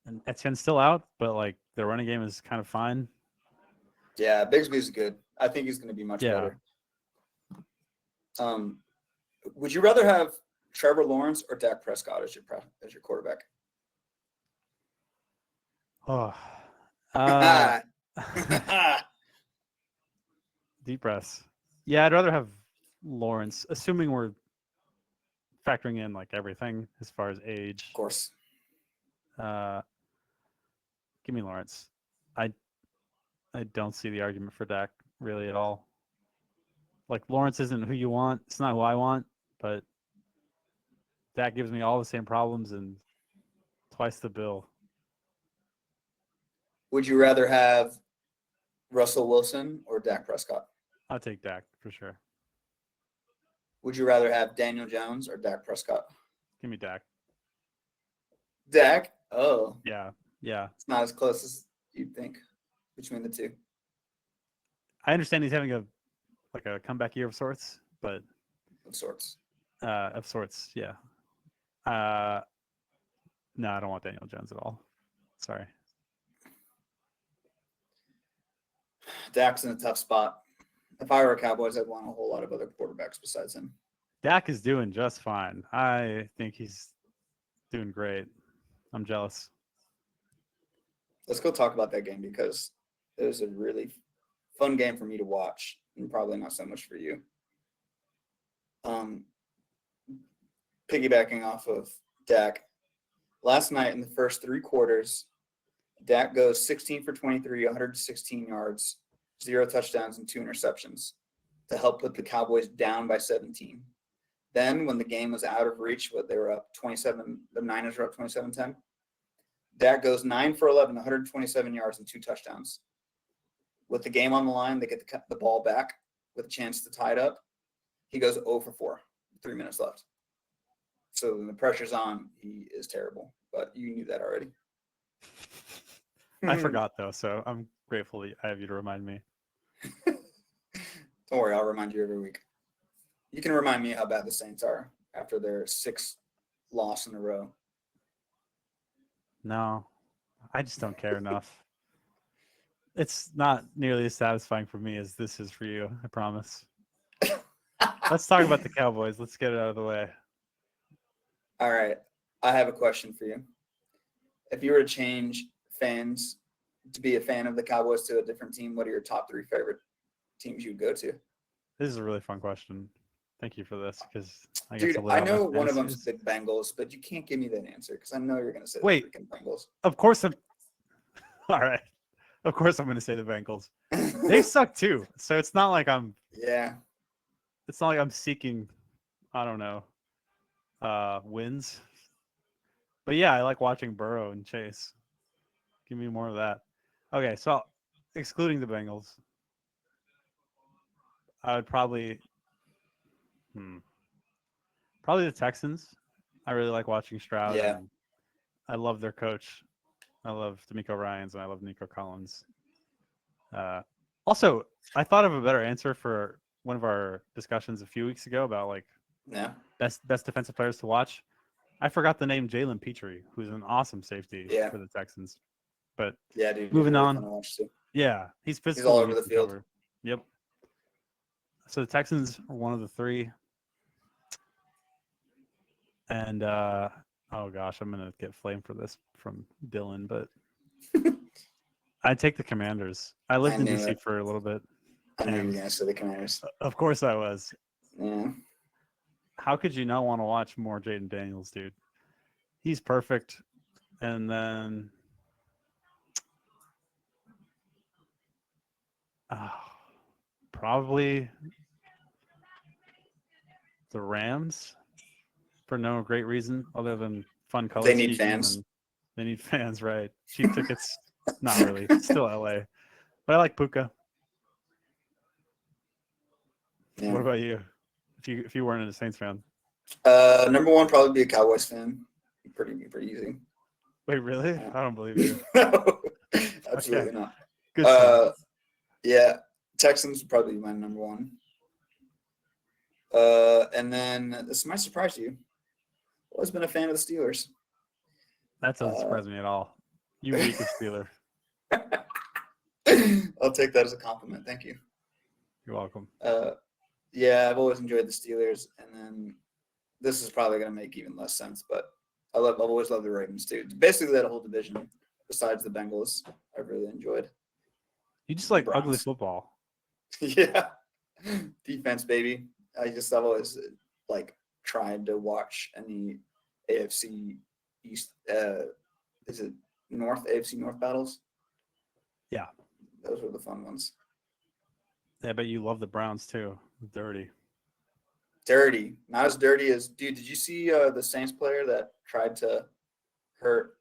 And Etienne's still out, but like the running game is kind of fine. Yeah, Bigsby's good. I think he's going to be much better. Would you rather have Trevor Lawrence or Dak Prescott as your quarterback? Oh, deep breaths. Yeah, I'd rather have Lawrence, assuming we're factoring in like everything as far as age. Of course. Give me Lawrence. I don't see the argument for Dak really at all. Like Lawrence isn't who you want. It's not who I want, but Dak gives me all the same problems and twice the bill. Would you rather have Russell Wilson or Dak Prescott? I'll take Dak for sure. Would you rather have Daniel Jones or Dak Prescott? Give me Dak. Dak? Oh. Yeah. It's not as close as you'd think between the two. I understand he's having a comeback year of sorts, but of sorts, yeah. No, I don't want Daniel Jones at all. Sorry. Dak's in a tough spot. If I were a Cowboys, I'd want a whole lot of other quarterbacks besides him. Dak is doing just fine. I think he's doing great. I'm jealous. Let's go talk about that game because it was a really fun game for me to watch and probably not so much for you. Piggybacking off of Dak, last night in the first 3 quarters, Dak goes 16 for 23, 116 yards, 0 touchdowns, and 2 interceptions to help put the Cowboys down by 17. Then when the game was out of reach, they were up 27, the Niners were up 27-10. Dak goes 9 for 11, 127 yards, and 2 touchdowns. With the game on the line, they get the ball back with a chance to tie it up. He goes 0 for 4, 3 minutes left. So when the pressure's on, he is terrible. But you knew that already. I forgot, though, so I'm grateful that I have you to remind me. Don't worry, I'll remind you every week. You can remind me how bad the Saints are after their 6th loss in a row. No, I just don't care enough. It's not nearly as satisfying for me as this is for you. I promise. Let's talk about the Cowboys. Let's get it out of the way. All right. I have a question for you. If you were to change fans to be a fan of the Cowboys to a different team, what are your top 3 favorite teams you'd go to? This is a really fun question. Thank you for this because I get Dude, to live I out know my one of them's fantasies. the Bengals, but you can't give me that answer because I know you're going to say Wait. the freaking Bengals. Of course I'm. All right. Of course I'm going to say the Bengals. They suck too. So it's not like I'm. Yeah. It's not like I'm seeking. I don't know. Wins. But yeah, I like watching Burrow and Chase. Give me more of that. Okay, so excluding the Bengals, I would probably the Texans. I really like watching Stroud, Yeah. and I love their coach. I love D'Amico Ryans, and I love Nico Collins. Also, I thought of a better answer for one of our discussions a few weeks ago about like Yeah. best defensive players to watch. I forgot the name Jalen Petrie, who's an awesome safety Yeah. for the Texans. But Yeah, dude. moving really on. fun to watch too. Yeah, he's He's physical. all and over he the can field. cover. Yep. So the Texans are one of the 3. And oh gosh, I'm gonna get flamed for this from Dylan, but I'd take the Commanders. I lived in knew DC it. for a little bit. I knew you were And going to say the Commanders. of course I was. Yeah. How could you not want to watch more Jaden Daniels, dude? He's perfect. And then probably the Rams for no great reason other than fun color They need schemes fans. and they need fans, right? Cheap tickets, not really. Still LA. But I like Puka. Yeah. What about you? If you weren't a Saints fan? Number 1, probably be a Cowboys fan. Pretty easy. Wait, really? Yeah. I don't believe you. No, absolutely Okay. not. Good. Yeah, Texans would probably be my number 1. And then this might surprise you. Always been a fan of the Steelers. That doesn't surprise me at all. You weakest Steeler. I'll take that as a compliment. Thank you. You're welcome. Yeah, I've always enjoyed the Steelers, and then this is probably going to make even less sense, but I've always loved the Ravens too. Basically, that whole division, besides the Bengals, I really enjoyed. You just like Browns. ugly football. Yeah, defense, baby. I've always like tried to watch any AFC East. Is it North AFC North battles? Yeah. Those were the fun ones. Yeah, but you love the Browns too. Dirty. Not as dirty as dude. Did you see the Saints player that tried to hurt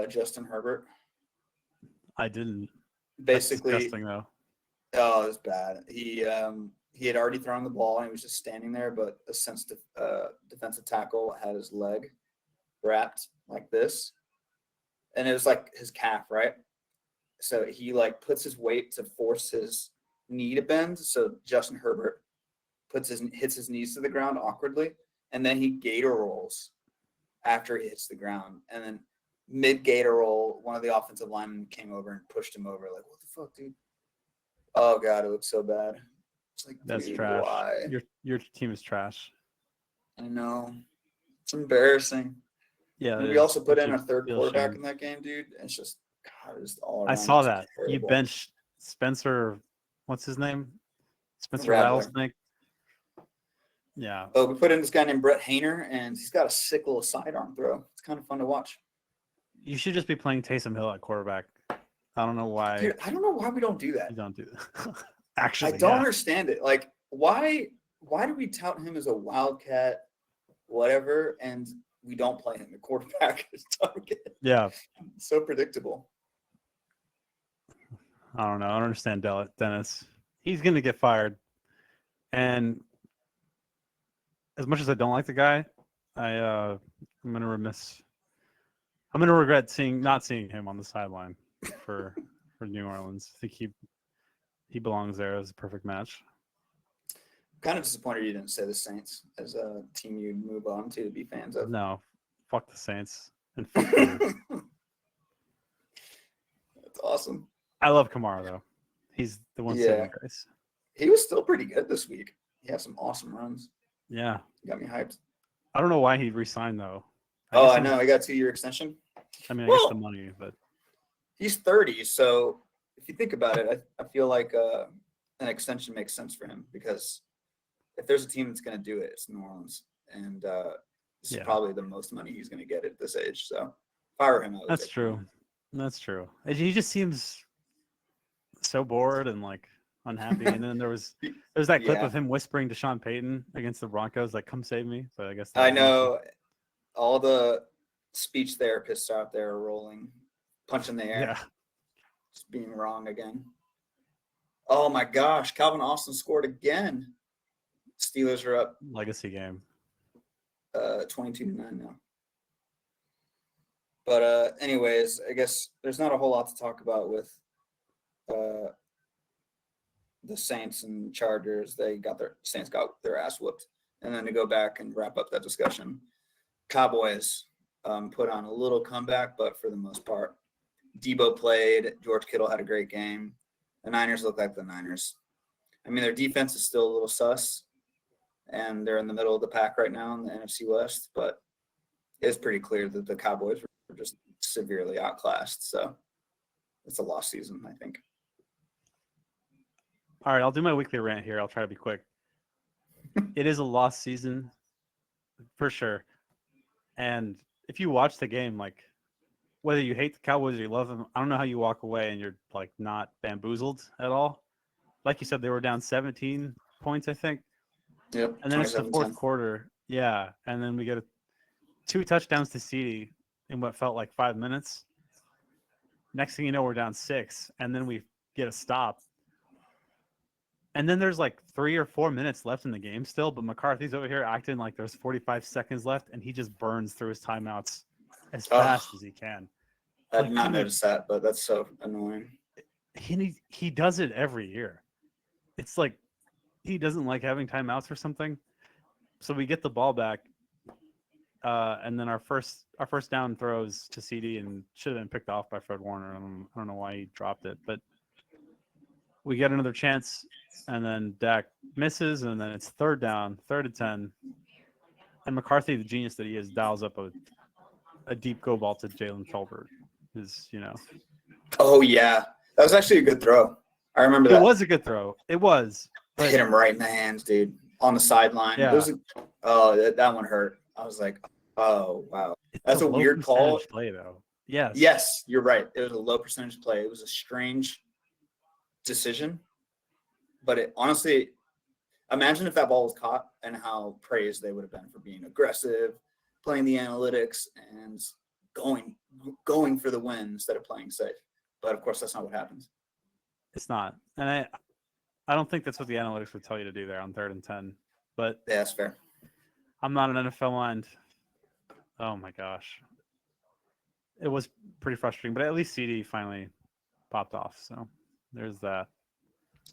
Justin Herbert? I didn't. Basically, that's disgusting though. Oh, it was bad. He had already thrown the ball and he was just standing there, but a sensitive defensive tackle had his leg wrapped like this, and it was like his calf, right? So he like puts his weight to force his knee to bend. So Justin Herbert hits his knees to the ground awkwardly, and then he gator rolls after he hits the ground, and then mid gator roll, one of the offensive linemen came over and pushed him over. Like, what the fuck, dude? Oh god, it looks so bad. It's like, That's dude, trash. why? Your team is trash. I know. It's embarrassing. Yeah. And we also put in a third feel quarterback shame. in that game, dude. It's just God, it's all around. I saw just that. You terrible. benched Spencer. What's his name? Spencer Rattler. Rattlesnake. Yeah. Oh, we put in this guy named Brett Hayner, and he's got a sick little sidearm throw. It's kind of fun to watch. You should just be playing Taysom Hill at quarterback. I don't know why. Dude, I don't know why we don't do that. You don't do that. Actually, I don't understand it. Like, why do we tout him as a wildcat, whatever, and we don't play him at quarterback? Yeah. So predictable. I don't know. I don't understand Dennis. He's going to get fired. And as much as I don't like the guy, I'm going to regret not seeing him on the sideline for New Orleans. I think he belongs there as a perfect match. Kind of disappointed you didn't say the Saints as a team you'd move on to be fans of. No, fuck the Saints and fuck you. awesome. I love Kamara though. He's the one saving grace. He was still pretty good this week. He had some awesome runs. Yeah. Got me hyped. I don't know why he re-signed though. I know. He got a 2-year extension. I mean, I guess the money, but he's 30, so if you think about it, I feel like an extension makes sense for him because if there's a team that's going to do it, it's New Orleans, and this is probably the most money he's going to get at this age. So if I were him, I would. That's true. That's true. He just seems so bored and like unhappy. And then there's that clip of him whispering to Sean Payton against the Broncos, like, "Come save me." But I guess I know all the speech therapists out there are rolling, punching the air. Yeah. Just being wrong again. Oh my gosh, Calvin Austin scored again. Steelers are up. Legacy game. 22-9 now. But anyways, I guess there's not a whole lot to talk about with the Saints and Chargers. Saints got their ass whooped. And then to go back and wrap up that discussion, Cowboys put on a little comeback, but for the most part, Debo played. George Kittle had a great game. The Niners look like the Niners. I mean, their defense is still a little sus, and they're in the middle of the pack right now in the NFC West, but it's pretty clear that the Cowboys were just severely outclassed. So it's a lost season, I think. All right, I'll do my weekly rant here. I'll try to be quick. It is a lost season for sure. And if you watch the game, like whether you hate the Cowboys or you love them, I don't know how you walk away and you're like not bamboozled at all. Like you said, they were down 17 points, I think. Yep. And then it's the fourth quarter. Yeah. And then we get 2 touchdowns to CeeDee in what felt like 5 minutes. Next thing you know, we're down 6. And then we get a stop. And then there's like 3 or 4 minutes left in the game still, but McCarthy's over here acting like there's 45 seconds left, and he just burns through his timeouts as fast as he can. I did not notice that, but that's so annoying. He does it every year. It's like he doesn't like having timeouts or something. So we get the ball back, and then our first down throws to CeeDee and should have been picked off by Fred Warner. I don't know why he dropped it, but we get another chance, and then Dak misses, and then it's 3rd down, 3rd and 10. And McCarthy, the genius that he is, dials up a deep go ball to Jalen Tolbert. Oh, yeah. That was actually a good throw. I remember that. It was a good throw. It was. But hit him right in the hands, dude, on the sideline. Yeah. That one hurt. I was like, oh, wow. That's a weird call. Play, though. Yes. Yes, you're right. It was a low percentage play. It was a strange decision, but it honestly, imagine if that ball was caught and how praised they would have been for being aggressive, playing the analytics, and going for the win instead of playing safe. But of course, that's not what happens. It's not, and I don't think that's what the analytics would tell you to do there on 3rd and 10. But yeah, that's fair. I'm not an NFL mind. Oh my gosh, it was pretty frustrating, but at least CeeDee finally popped off. So there's that.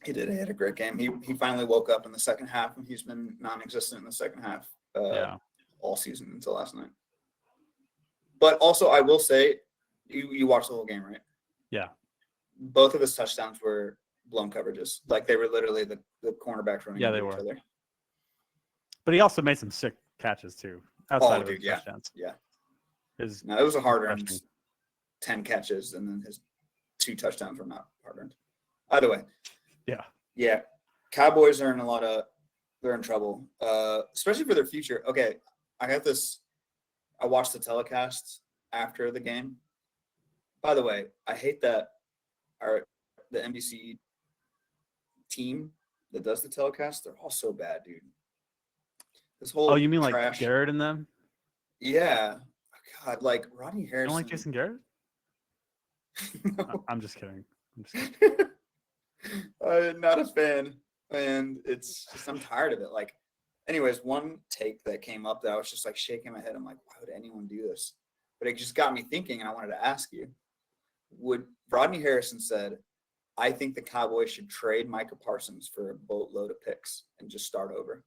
He did. He had a great game. He finally woke up in the second half, and he's been non-existent in the second half all season until last night. But also, I will say, you watched the whole game, right? Yeah. Both of his touchdowns were blown coverages. Like, they were literally the cornerbacks running into each other. But he also made some sick catches, too, outside of his touchdowns. Yeah. It was a hard-earned 10 catches, and then his 2 touchdowns were not hard-earned. Either way. Yeah. Yeah. Cowboys are they're in trouble, especially for their future. Okay, I watched the telecast after the game. By the way, I hate that the NBC team that does the telecast, they're all so bad, dude. This whole you mean trash. Like Garrett and them? Yeah. God, like Rodney Harrison. You don't like Jason Garrett? No. I'm just kidding. I'm not a fan, and it's just I'm tired of it. Like, anyways, one take that came up that I was just like shaking my head. I'm like, why would anyone do this? But it just got me thinking, and I wanted to ask you: would Rodney Harrison said, "I think the Cowboys should trade Micah Parsons for a boatload of picks and just start over"?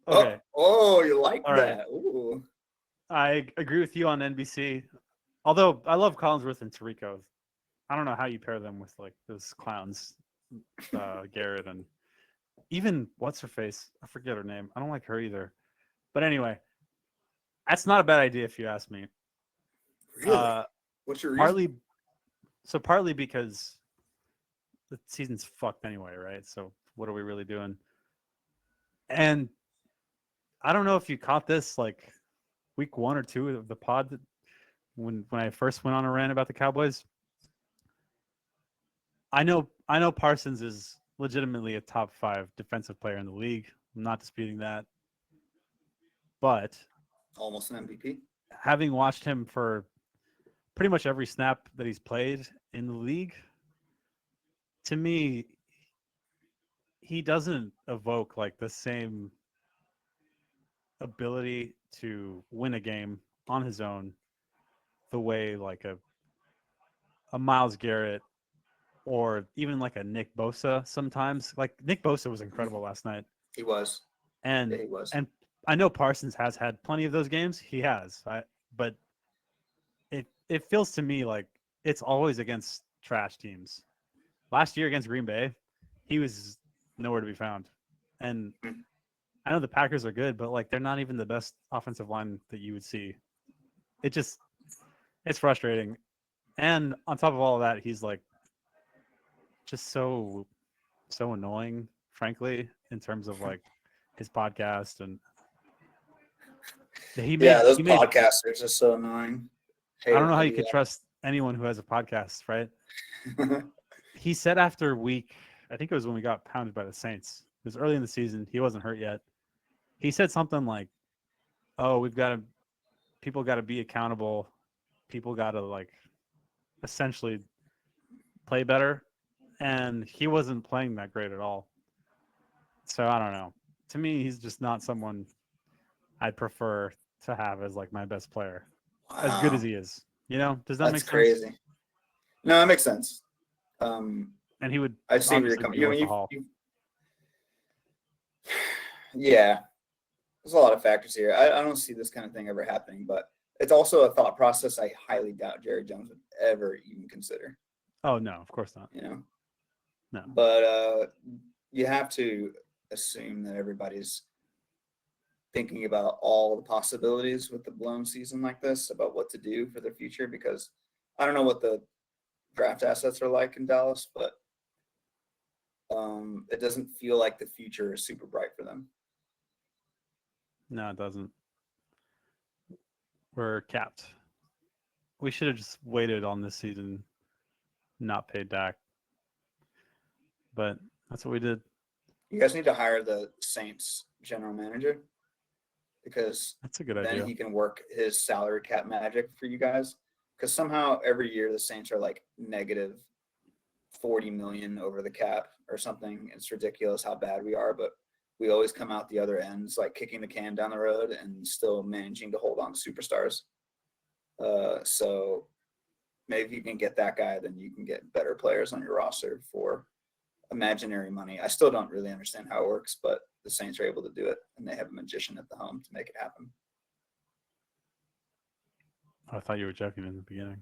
Okay. Oh, you like all that? Right. Ooh. I agree with you on NBC. Although I love Collinsworth and Tirico. I don't know how you pair them with like those clowns, Garrett and even what's her face. I forget her name. I don't like her either. But anyway, that's not a bad idea if you ask me. Really? What's your reason? Partly because the season's fucked anyway, right? So what are we really doing? And I don't know if you caught this like week 1 or 2 of the pod when I first went on a rant about the Cowboys. I know Parsons is legitimately a top 5 defensive player in the league. I'm not disputing that. But Almost an MVP. having watched him for pretty much every snap that he's played in the league, to me, he doesn't evoke like the same ability to win a game on his own the way like a Myles Garrett or even like a Nick Bosa sometimes. Like Nick Bosa was incredible last night. He was. Yeah, And he was. and I know Parsons has had plenty of those games. He has. But it feels to me like it's always against trash teams. Last year against Green Bay, he was nowhere to be found. And I know the Packers are good, but like they're not even the best offensive line that you would see. It's frustrating. And on top of all of that, he's like just so annoying, frankly, in terms of like his podcast and Those podcasters are so annoying. I don't know how you could trust anyone who has a podcast, right? He said after week, I think it was when we got pounded by the Saints. It was early in the season. He wasn't hurt yet. He said something like, "Oh, people got to be accountable. People got to like essentially play better." And he wasn't playing that great at all. So I don't know. To me, he's just not someone I'd prefer to have as like my best player, as good as he is. You know, does that make sense? That's crazy. No, that makes sense. And he would. I see where you're coming. Yeah, there's a lot of factors here. I don't see this kind of thing ever happening, but it's also a thought process I highly doubt Jerry Jones would ever even consider. Oh no, of course not. You know. No. But you have to assume that everybody's thinking about all the possibilities with the blown season like this about what to do for their future, because I don't know what the draft assets are like in Dallas, but it doesn't feel like the future is super bright for them. No, it doesn't. We're capped. We should have just waited on this season, not paid Dak. But that's what we did. You guys need to hire the Saints general manager, because that's a good idea. Then he can work his salary cap magic for you guys. Because somehow every year the Saints are like negative 40 million over the cap or something. It's ridiculous how bad we are, but we always come out the other ends, like kicking the can down the road and still managing to hold on to superstars. So maybe if you can get that guy, then you can get better players on your roster for imaginary money. I still don't really understand how it works, but the Saints are able to do it, and they have a magician at the helm to make it happen. I thought you were joking in the beginning.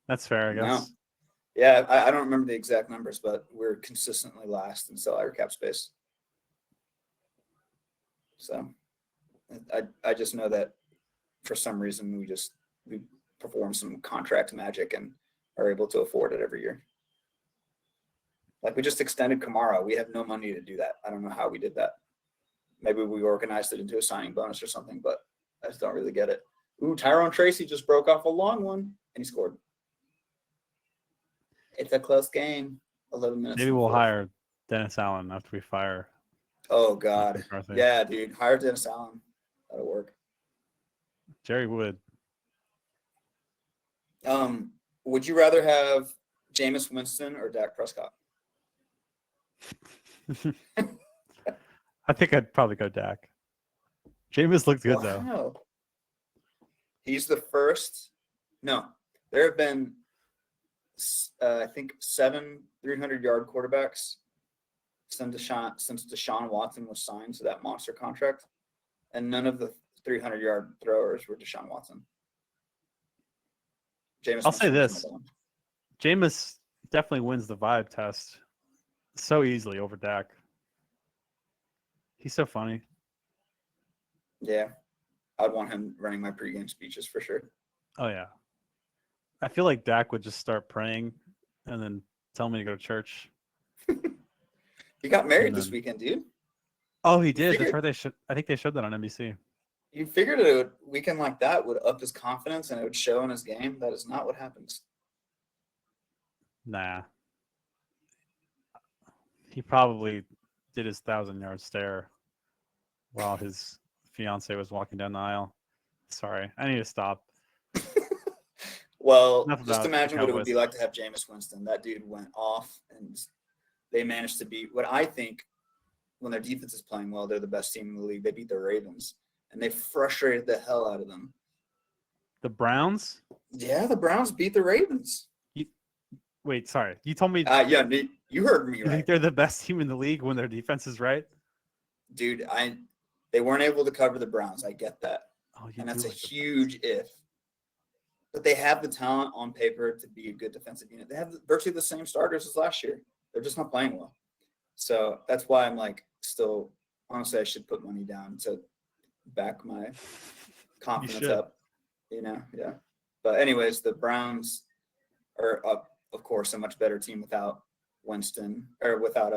That's fair, I guess. No. Yeah, I don't remember the exact numbers, but we're consistently last in salary cap space. So I just know that for some reason we perform some contract magic and are able to afford it every year. Like we just extended Kamara. We have no money to do that. I don't know how we did that. Maybe we organized it into a signing bonus or something, but I just don't really get it. Ooh, Tyrone Tracy just broke off a long one, and he scored. It's a close game. 11 minutes. Maybe we'll hire Dennis Allen after we fire. Oh, God. Yeah, dude. Hire Dennis Allen. That'll work. Jerry would. Would you rather have Jameis Winston or Dak Prescott? I think I'd probably go Dak. Jameis looked good, though. He's the first. No, there have been, I think, 7 300-yard quarterbacks since Deshaun Watson was signed to that monster contract, and none of the 300-yard throwers were Deshaun Watson. Jameis I'll say Winston was this. number one. Jameis definitely wins the vibe test so easily over Dak. He's so funny. Yeah, I'd want him running my pregame speeches for sure. Oh yeah. I feel like Dak would just start praying and then tell me to go to church. He got married And this then- weekend, dude. Oh, he You did. That's figured- right. I think they showed that on NBC. You figured a weekend like that would up his confidence and it would show in his game. That is not what happens. Nah. He probably did his 1,000-yard stare while his fiance was walking down the aisle. Sorry, I need to stop. Well, Enough just about the imagine what it would Cowboys. be like to have Jameis Winston. That dude went off, and they managed to beat what I think, when their defense is playing well, they're the best team in the league. They beat the Ravens, and they frustrated the hell out of them. The Browns? Yeah, the Browns beat the Ravens. Wait, sorry. You told me Yeah, you heard me you right, think they're the best team in the league when their defense is right? dude. They weren't able to cover the Browns. I get that, Oh, you and do that's a like the huge if. But they have the talent on paper to be a good defensive unit. They have virtually the same starters as last year. They're just not playing well. So that's why I'm like, still, honestly, I should put money down to back my confidence should. up. Yeah. But anyways, the Browns are, of course, a much better team without Winston or without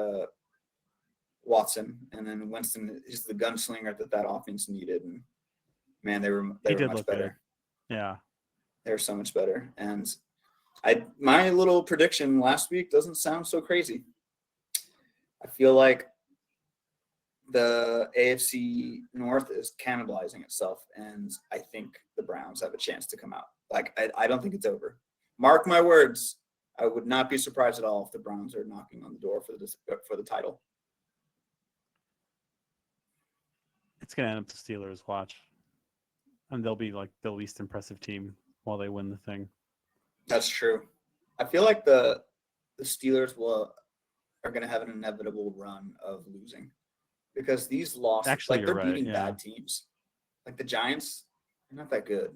Watson, and then Winston is the gunslinger that offense needed. And man, they were did much look better. good. Yeah. They're so much better. And my little prediction last week doesn't sound so crazy. I feel like the AFC North is cannibalizing itself, and I think the Browns have a chance to come out. Like, I don't think it's over. Mark my words. I would not be surprised at all if the Browns are knocking on the door for the title. It's gonna end up the Steelers. Watch. And they'll be like the least impressive team while they win the thing. That's true. I feel like the Steelers are going to have an inevitable run of losing because these losses, Actually, like they're you're right, beating yeah. bad teams. Like the Giants, they're not that good,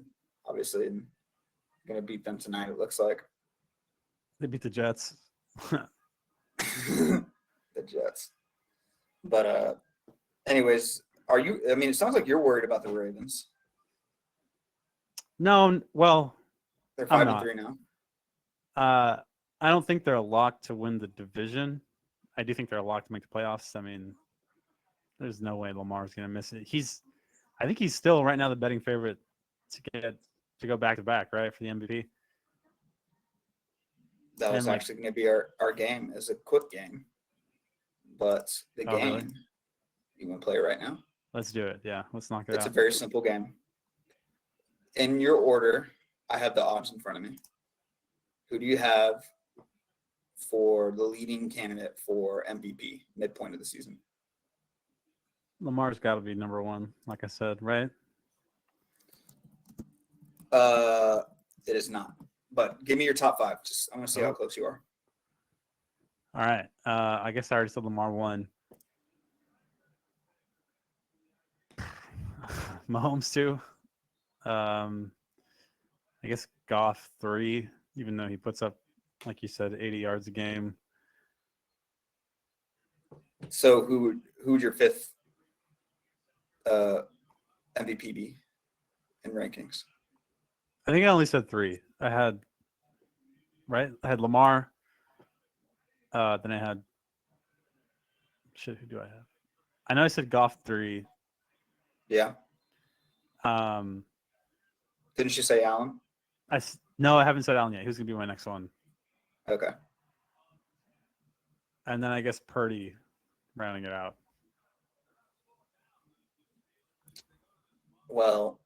obviously. And going to beat them tonight, it looks like. They beat the Jets. The Jets. But anyways, it sounds like you're worried about the Ravens. No, well, They're I'm 5-3 now. I don't think they're a lock to win the division. I do think they're a lock to make the playoffs. I mean, there's no way Lamar's going to miss it. I think he's still right now the betting favorite to go back to back, right, for the MVP. That was actually going to be our game as a quick game. But the game, really? You want to play it right now? Let's do it. Yeah, let's knock it out. It's a very simple game. In your order, I have the odds in front of me. Who do you have for the leading candidate for MVP midpoint of the season? Lamar's got to be number one, like I said, right? It is not. But give me your top five. I want to see how close you are. All right. I guess I already said Lamar won. Mahomes 2. I guess Goff 3, even though he puts up, like you said, 80 yards a game. So who would your fifth MVP be in rankings? I think I only said 3. I had Lamar. Then I had who do I have? I know I said Goff 3. Yeah. Didn't you say Allen? No, I haven't said Allen yet. Who's gonna be my next one? Okay. And then I guess Purdy, rounding it out. Well,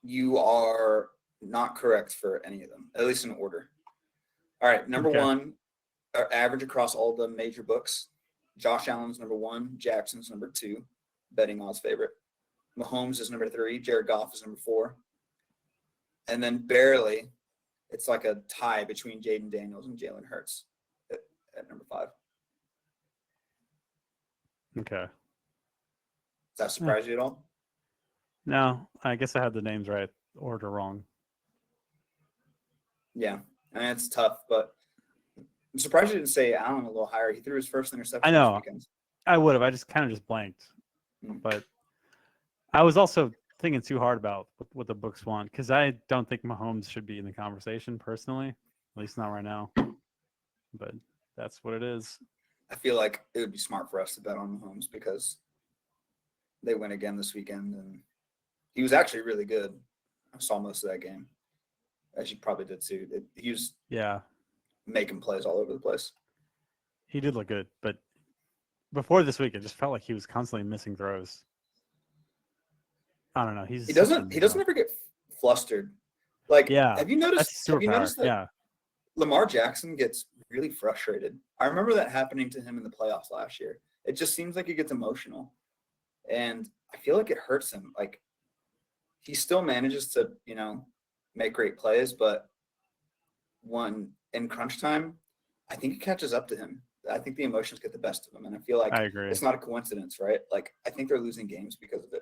you are not correct for any of them, at least in order. All right, number one, average across all the major books. Josh Allen's number 1, Jackson's number 2, betting odds favorite. Mahomes is number 3, Jared Goff is number 4. And then barely, it's like a tie between Jaden Daniels and Jalen Hurts at number 5. Okay. Does that surprise you at all? No, I guess I had the names right, order wrong. Yeah, I mean, it's tough, but I'm surprised you didn't say Allen a little higher. He threw his first interception I this know. weekend. I would have. I just kind of just blanked. Mm. But I was also thinking too hard about what the books want because I don't think Mahomes should be in the conversation personally, at least not right now. But that's what it is. I feel like it would be smart for us to bet on Mahomes because they win again this weekend, and he was actually really good. I saw most of that game, as you probably did too. He was making plays all over the place. He did look good, but before this week, it just felt like he was constantly missing throws. I don't know. He doesn't ever get flustered. Like, have you noticed? Have you noticed that Lamar Jackson gets really frustrated? I remember that happening to him in the playoffs last year. It just seems like he gets emotional, and I feel like it hurts him. Like, he still manages to, make great plays, but when in crunch time, I think it catches up to him. I think the emotions get the best of him, and I feel like I agree. It's not a coincidence, right? Like, I think they're losing games because of it.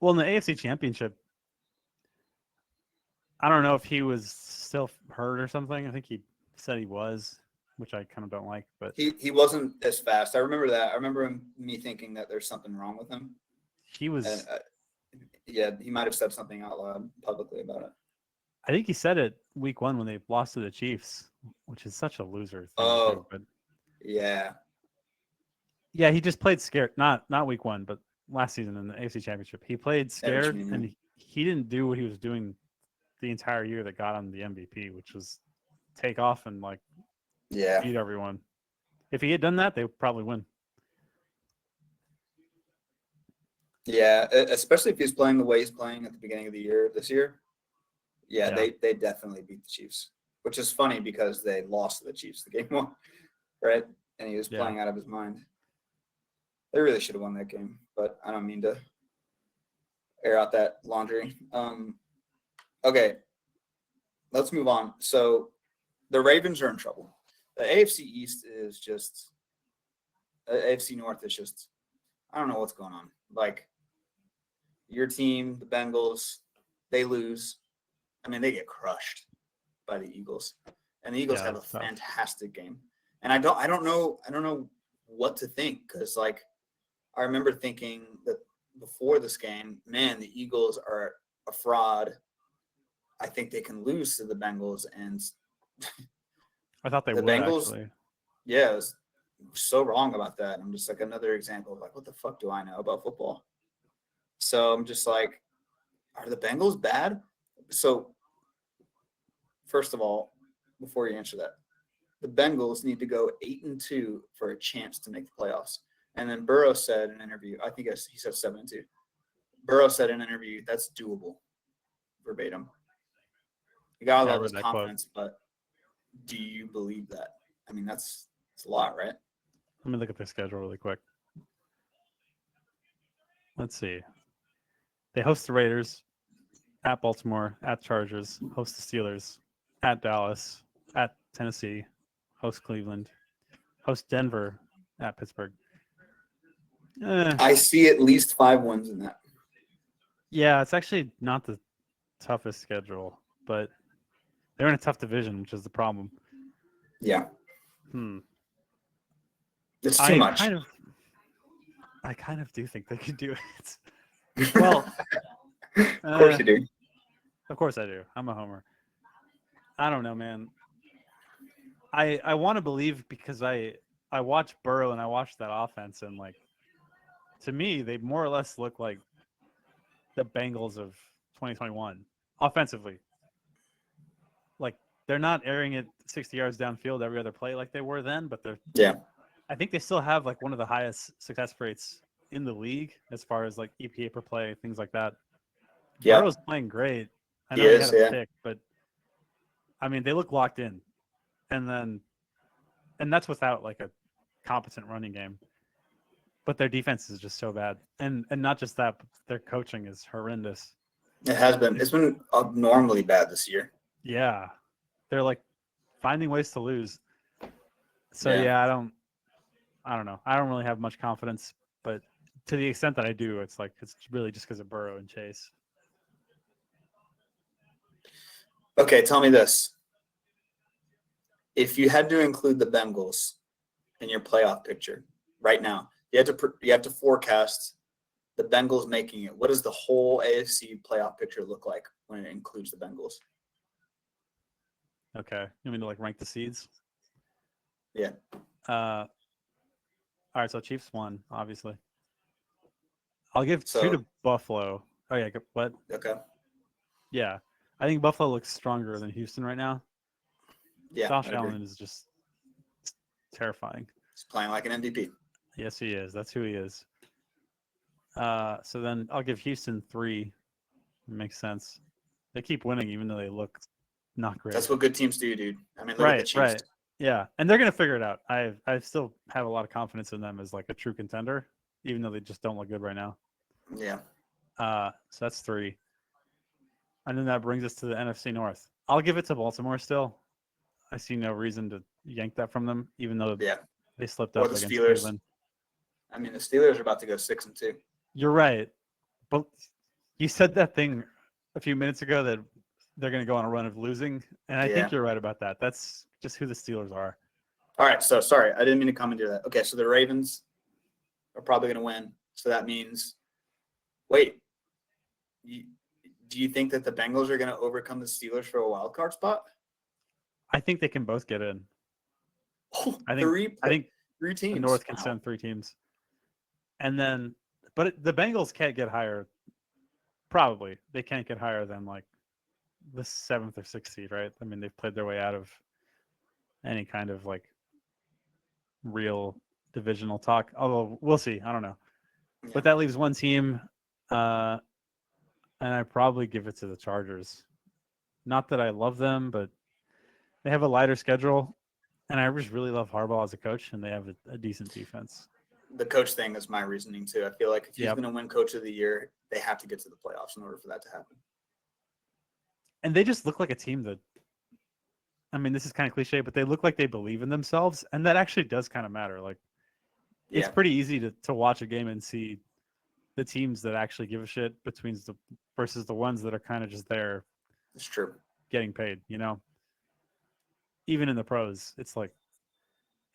Well, in the AFC Championship, I don't know if he was still hurt or something. I think he said he was, which I kind of don't like. But he wasn't as fast. I remember that. I remember me thinking that there's something wrong with him. He was. And, he might have said something out loud publicly about it. I think he said it week 1 when they lost to the Chiefs, which is such a loser thing to do. But yeah, he just played scared. Not week 1, but last season in the AFC Championship, he played scared, and he didn't do what he was doing the entire year that got him the MVP, which was take off and beat everyone. If he had done that, they would probably win. Yeah, especially if he's playing the way he's playing at the beginning of the year this year. Yeah, they definitely beat the Chiefs, which is funny because they lost to the Chiefs the game 1, right? And he was playing out of his mind. They really should have won that game, but I don't mean to air out that laundry. Okay, let's move on. So the Ravens are in trouble. The AFC East is just AFC North is just, I don't know what's going on. Like, your team, the Bengals, they lose. I mean, they get crushed by the Eagles, and the Eagles have a fantastic game. And I don't know what to think, because I remember thinking that before this game, man, the Eagles are a fraud. I think they can lose to the Bengals, and I thought they would Bengals, actually. Yeah, I was so wrong about that. I'm just another example of what the fuck do I know about football? So I'm just like, are the Bengals bad? So first of all, before you answer that, the Bengals need to go 8-2 for a chance to make the playoffs. And then Burrow said in an interview, I think he said 7-2. Burrow said in an interview, that's doable, verbatim. You got to love his confidence, but do you believe that? I mean, it's a lot, right? Let me look at their schedule really quick. Let's see. They host the Raiders, at Baltimore, at Chargers, host the Steelers, at Dallas, at Tennessee, host Cleveland, host Denver, at Pittsburgh. I see at least 5 wins in that. Yeah, it's actually not the toughest schedule, but they're in a tough division, which is the problem. Yeah. It's too much. I kind of do think they could do it. Well, of course you do. Of course I do. I'm a homer. I don't know, man. I want to believe because I watch Burrow and I watch that offense, and to me, they more or less look like the Bengals of 2021 offensively. They're not airing it 60 yards downfield every other play like they were then, but I think they still have one of the highest success rates in the league as far as EPA per play, things like that. Yeah. Burrow's playing great. I know he had a pick, but I mean, they look locked in. And that's without a competent running game. But their defense is just so bad. And not just that, but their coaching is horrendous. It has been. It's been abnormally bad this year. Yeah. They're finding ways to lose. So I don't know. I don't really have much confidence, but to the extent that I do, it's really just because of Burrow and Chase. Okay, tell me this. If you had to include the Bengals in your playoff picture right now, you have to forecast the Bengals making it. What does the whole AFC playoff picture look like when it includes the Bengals? Okay. You mean to like rank the seeds? Yeah. All right. So Chiefs won, obviously. I'll give 2 So to Buffalo. Oh yeah. What? okay. Yeah. I think Buffalo looks stronger than Houston right now. Yeah. Josh I agree. Allen is just terrifying. He's playing like an MVP. Yes, he is. That's who he is. So then I'll give Houston 3. It makes sense. They keep winning even though they look not great. That's what good teams do, dude. I mean, look at the Chiefs. Right. Yeah, and they're gonna figure it out. I still have a lot of confidence in them as like a true contender, even though they just don't look good right now. Yeah. So that's 3, and then that brings us to the NFC North. I'll give it to Baltimore still. I see no reason to yank that from them, even though they slipped Or up the against Steelers. Cleveland. I mean, the Steelers are about to go 6-2. You're right, but you said that thing a few minutes ago that they're going to go on a run of losing, and I think you're right about that. That's just who the Steelers are. All right, so sorry, I didn't mean to commandeer that. Okay, so the Ravens are probably going to win. So that means, wait, do you think that the Bengals are going to overcome the Steelers for a wild card spot? I think they can both get in. Oh, I think 3 teams. The North can send 3 teams, and then, but the Bengals can't get higher. Probably they can't get higher than like the 7th or 6th seed, right? I mean, they've played their way out of any kind of like real divisional talk. Although we'll see. I don't know. Yeah. But that leaves one team, and I probably give it to the Chargers. Not that I love them, but they have a lighter schedule, and I just really love Harbaugh as a coach, and they have a decent defense. The coach thing is my reasoning too. I feel like if he's going to win Coach of the Year, they have to get to the playoffs in order for that to happen. And they just look like a team that, I mean, this is kind of cliche, but they look like they believe in themselves, and that actually does kind of matter. Like, it's pretty easy to watch a game and see the teams that actually give a shit versus the ones that are kind of just there. It's true. Getting paid, you know. Even in the pros, it's like,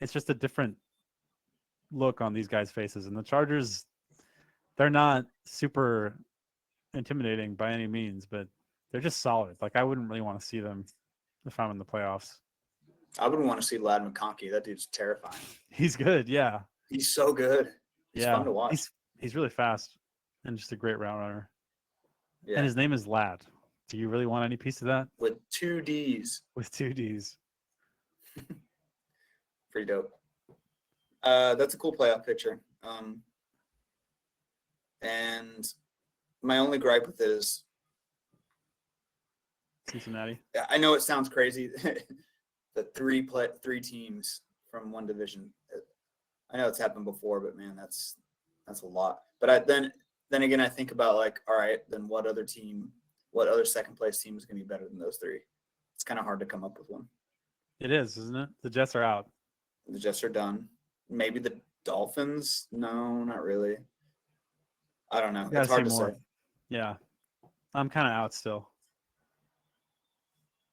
it's just a different look on these guys' faces. And the Chargers, they're not super intimidating by any means, but they're just solid. Like, I wouldn't really want to see them if I'm in the playoffs. I wouldn't want to see Ladd McConkey. That dude's terrifying. He's good, yeah. He's so good. He's fun to watch. He's really fast and just a great route runner. Yeah. And his name is Ladd. Do you really want any piece of that? With 2 Ds. With 2 Ds. Pretty dope. That's a cool playoff picture. And my only gripe with it is Cincinnati. I know it sounds crazy. The 3 teams from one division. I know it's happened before, but man, that's a lot. But then again, I think about like, all right, then what other second place team is going to be better than those 3? It's kind of hard to come up with one. It is, isn't it? The Jets are out. The Jets are done. Maybe the Dolphins? No, not really. I don't know. It's hard to say. Yeah. I'm kind of out still.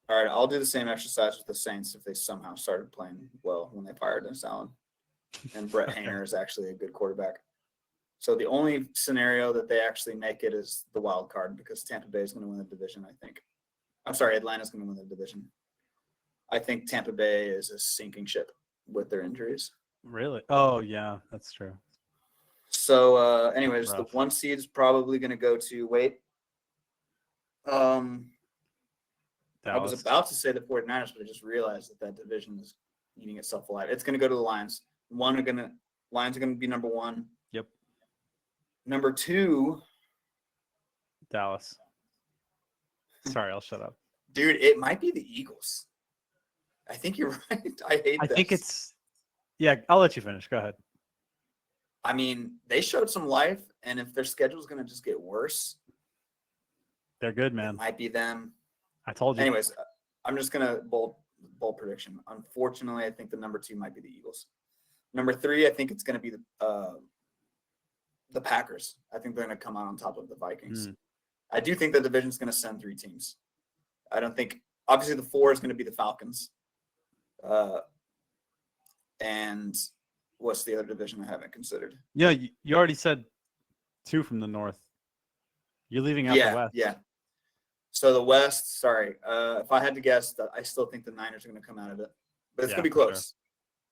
All right, I'll do the same exercise with the Saints if they somehow started playing well when they fired Dennis Allen. And Brett Hayner is actually a good quarterback. So the only scenario that they actually make it is the wild card because Tampa Bay is going to win the division, I think. I'm sorry, Atlanta's going to win the division. I think Tampa Bay is a sinking ship with their injuries. Really? Oh, yeah, that's true. So, anyways, the 1 seed is probably going to go to I was about to say the 49ers, but I just realized that division is eating itself alive. It's going to go to the Lions. Lions are going to be number 1. Yep. Number 2. Dallas. Sorry, I'll shut up. Dude, it might be the Eagles. I think you're right. I think it's – yeah, I'll let you finish. Go ahead. I mean, they showed some life, and if their schedule is going to just get worse. They're good, man. It might be them. I told you. Anyways, I'm just going to bold prediction. Unfortunately, I think the number 2 might be the Eagles. Number 3, I think it's going to be the Packers. I think they're going to come out on top of the Vikings. I do think the division is going to send 3 teams. I don't think obviously the 4 is going to be the Falcons. And what's the other division I haven't considered? Yeah, you already said 2 from the North. You're leaving out the West. Yeah. So the West, sorry. If I had to guess, I still think the Niners are going to come out of it. But it's going to be close.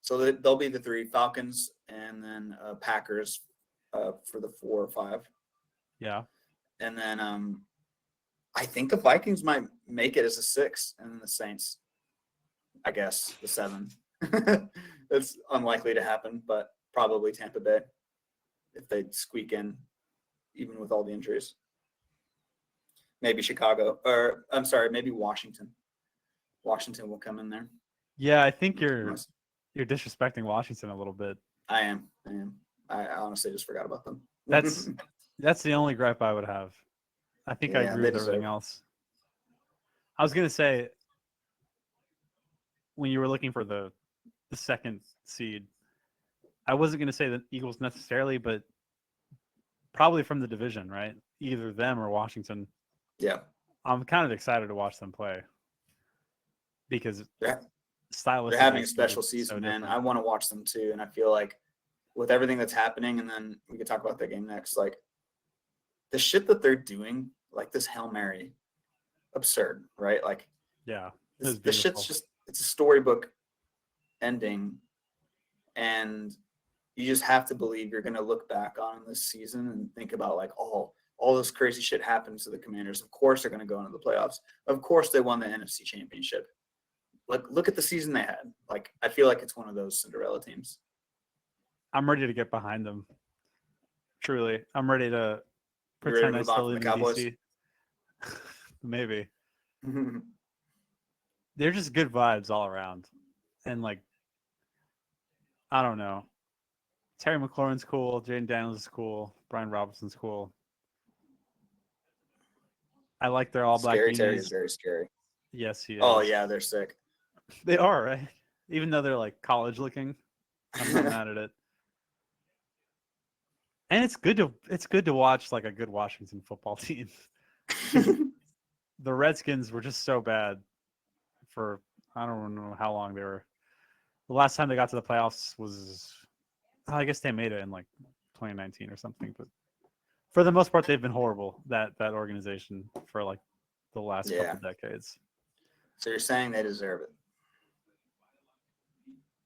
Sure. So they'll be the 3, Falcons and then Packers for the 4 or 5. Yeah. And then I think the Vikings might make it as a 6, and then the Saints, I guess, the 7. It's unlikely to happen, but probably Tampa Bay if they squeak in, even with all the injuries. Maybe Chicago, or I'm sorry, maybe Washington. Washington will come in there. Yeah, I think you're disrespecting Washington a little bit. I am. I honestly just forgot about them. That's the only gripe I would have. I think I agree with everything else. I was gonna say, when you were looking for the second seed, I wasn't gonna say the Eagles necessarily, but probably from the division, right? Either them or Washington. Yeah. I'm kind of excited to watch them play because stylistically they're having a special season, man. I want to watch them too, and I feel like with everything that's happening, and then we could talk about that game next, like the shit that they're doing, like this Hail Mary, absurd, right? Like, yeah, the shit's just, it's a storybook ending, and you just have to believe you're going to look back on this season and think about like, oh, all this crazy shit happens to the Commanders. Of course they're going to go into the playoffs. Of course they won the NFC Championship. Like, look at the season they had. Like, I feel like it's one of those Cinderella teams. I'm ready to get behind them. Truly. I'm ready to pretend I still live in DC. Maybe. They're just good vibes all around. And like, I don't know. Terry McLaurin's cool. Jaden Daniels is cool. Brian Robinson's cool. I like their all black Scary beanies. Terry is very scary. Yes, he is. Oh yeah, they're sick. They are, right? Even though they're like college looking, I'm not mad at it. And it's good to watch like a good Washington football team. The Redskins were just so bad for I don't know how long they were. The last time they got to the playoffs was, I guess they made it in like 2019 or something, but for the most part they've been horrible, that organization, for like the last couple decades. So you're saying they deserve it?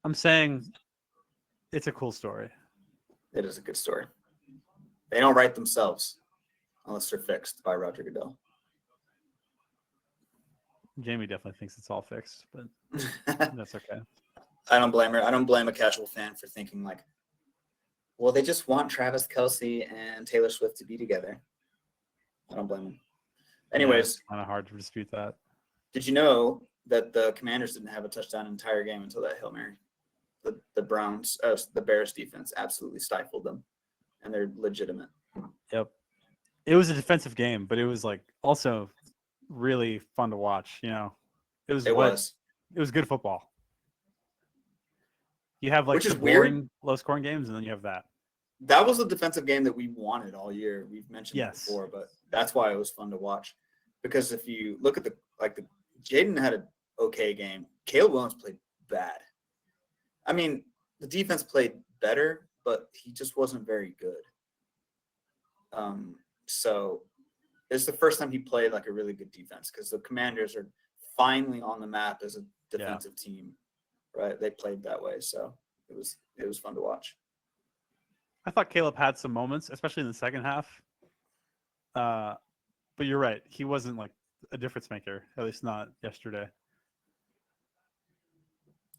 I'm saying it's a cool story. It is a good story. They don't write themselves unless they're fixed by Roger Goodell. Jamie definitely thinks it's all fixed, but that's okay. I don't blame her. I don't blame a casual fan for thinking like, well, they just want Travis Kelce and Taylor Swift to be together. I don't blame them. Anyways, it's kind of hard to dispute that. Did you know that the Commanders didn't have a touchdown in the entire game until that Hail Mary? The Bears defense absolutely stifled them, and they're legitimate. Yep. It was a defensive game, but it was like also really fun to watch. You know, it was good football. You have like the boring, low-scoring games, and then you have that. That was the defensive game that we wanted all year. We've mentioned it before, but that's why it was fun to watch. Because if you look at the Jaden had an okay game. Caleb Williams played bad. I mean, the defense played better, but he just wasn't very good. So it's the first time he played like a really good defense, because the Commanders are finally on the map as a defensive team, right? They played that way, so it was fun to watch. I thought Caleb had some moments, especially in the second half. But you're right, he wasn't like a difference maker, at least not yesterday.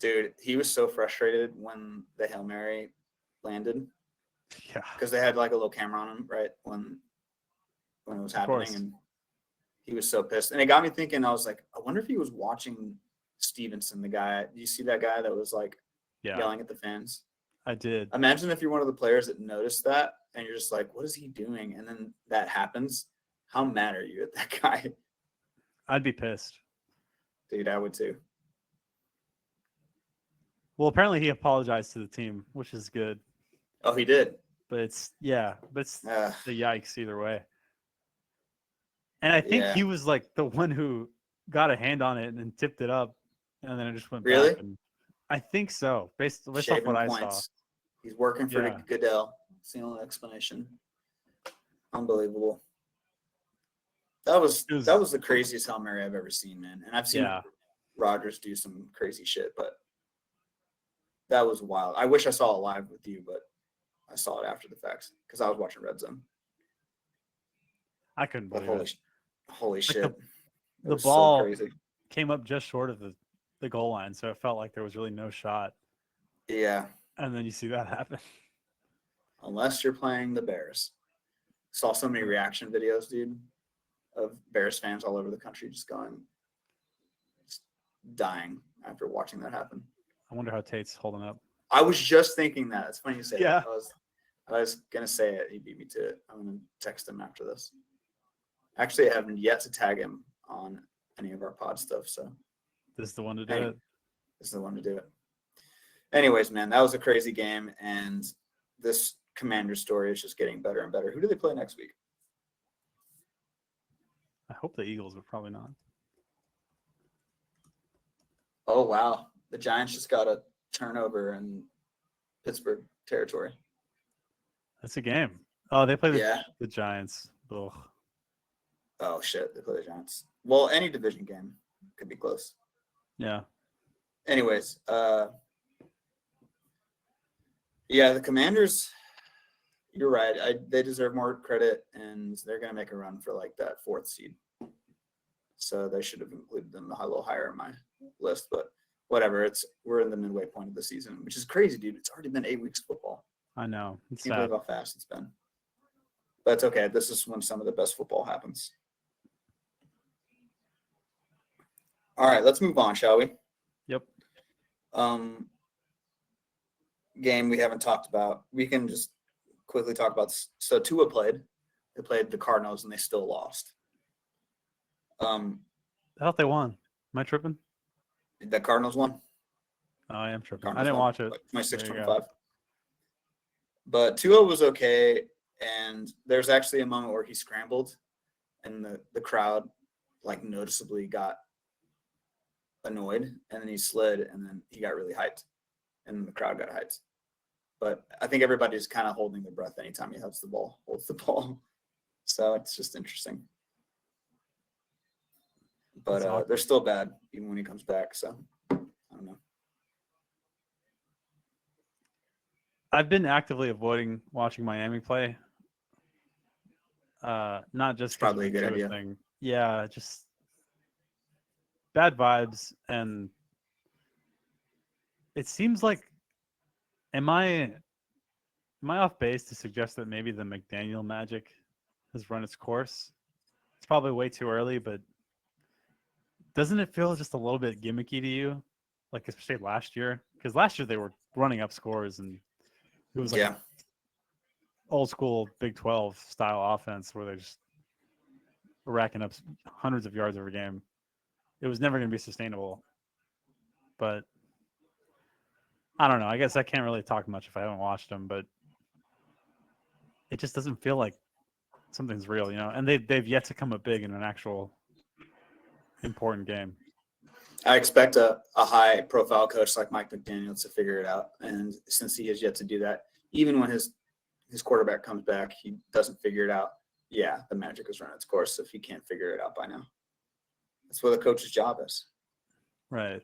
Dude, he was so frustrated when the Hail Mary landed. Yeah, because they had like a little camera on him, right, when it was happening, and he was so pissed. And it got me thinking. I was like, I wonder if he was watching Stevenson, the guy. Do you see that guy that was like yelling at the fans? I did. Imagine if you're one of the players that noticed that, and you're just like, what is he doing? And then that happens. How mad are you at that guy? I'd be pissed. Dude, I would too. Well, apparently he apologized to the team, which is good. Oh, he did. But it's the yikes either way. And I think he was like the one who got a hand on it and then tipped it up, and then it just went Really? back. And I think so, based off Shaving what I points. saw. He's working for Yeah. Goodell. It's the only explanation. Unbelievable. That was the craziest Hail Mary I've ever seen, man. And I've seen Rodgers do some crazy shit, but that was wild. I wish I saw it live with you, but I saw it after the fact because I was watching Red Zone. I couldn't But believe it. holy Like shit. The ball so crazy. came up just short of the goal line, so it felt like there was really no shot. Yeah. And then you see that happen. Unless you're playing the Bears. Saw so many reaction videos, dude, of Bears fans all over the country just dying after watching that happen. I wonder how Tate's holding up. I was just thinking that. It's funny you say Yeah. that. I was gonna say it. He beat me to it. I'm gonna text him after this. Actually, I haven't yet to tag him on any of our pod stuff, so this is the one to do it. This is the one to do it. Anyways, man, that was a crazy game, and this Commander story is just getting better and better. Who do they play next week? I hope the Eagles, but probably not. Oh, wow. The Giants just got a turnover in Pittsburgh territory. That's a game. Oh, they play the Giants. Ugh. Oh, shit. They play the Giants. Well, any division game could be close. Yeah. Anyways, yeah, the Commanders, you're right. They deserve more credit, and they're going to make a run for like that 4th seed. So they should have included them a little higher in my list, but whatever. We're in the midway point of the season, which is crazy, dude. It's already been 8 weeks of football. I know. I can't believe how fast it's been. But it's okay. This is when some of the best football happens. All right, let's move on, shall we? Yep. Game we haven't talked about. We can just quickly talk about. So Tua played. They played the Cardinals, and they still lost. I thought they won. Am I tripping? The Cardinals won. Oh, I am tripping. Cardinals I didn't watch it. 26-25. But Tua was okay, and there's actually a moment where he scrambled, and the crowd like noticeably got annoyed, and then he slid, and then he got really hyped, and then the crowd got hyped. But I think everybody's kind of holding their breath anytime he holds the ball. So it's just interesting. But they're still bad even when he comes back. So I don't know. I've been actively avoiding watching Miami play. Not just probably a good idea. Thing. Yeah, just bad vibes, and it seems like am I off base to suggest that maybe the McDaniel magic has run its course? It's probably way too early, but doesn't it feel just a little bit gimmicky to you? Like especially last year, because last year they were running up scores, and it was like old school Big 12 style offense where they're just racking up hundreds of yards every game. It was never going to be sustainable. But I don't know. I guess I can't really talk much if I haven't watched them, but it just doesn't feel like something's real, you know? And they've yet to come up big in an actual important game. I expect a high-profile coach like Mike McDaniel to figure it out. And since he has yet to do that, even when his quarterback comes back, he doesn't figure it out. Yeah, the magic has run its course if he can't figure it out by now. That's what the coach's job is. Right.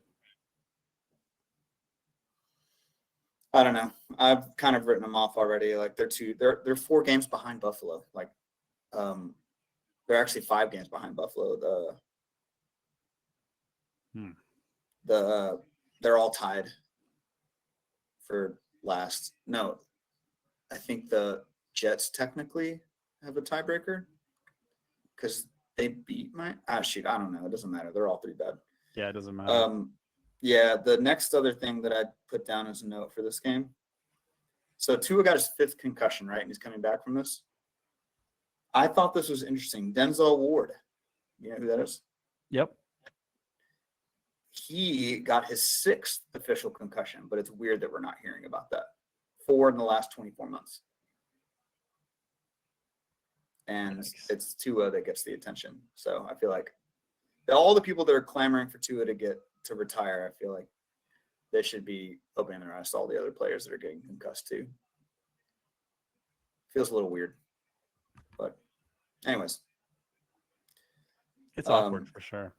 I don't know. I've kind of written them off already. Like they're 4 games behind Buffalo. Like they're actually 5 games behind Buffalo. They're all tied for last. No, I think the Jets technically have a tiebreaker because they beat shoot, I don't know. It doesn't matter. They're all pretty bad. Yeah, it doesn't matter. Yeah, the next other thing that I put down as a note for this game. So Tua got his 5th concussion, right? And he's coming back from this. I thought this was interesting. Denzel Ward. You know who that is? Yep. He got his 6th official concussion, but it's weird that we're not hearing about that. 4 in the last 24 months. And it's Tua that gets the attention. So I feel like all the people that are clamoring for Tua to retire, I feel like they should be opening their eyes to all the other players that are getting concussed too. Feels a little weird, but anyways, It's awkward for sure.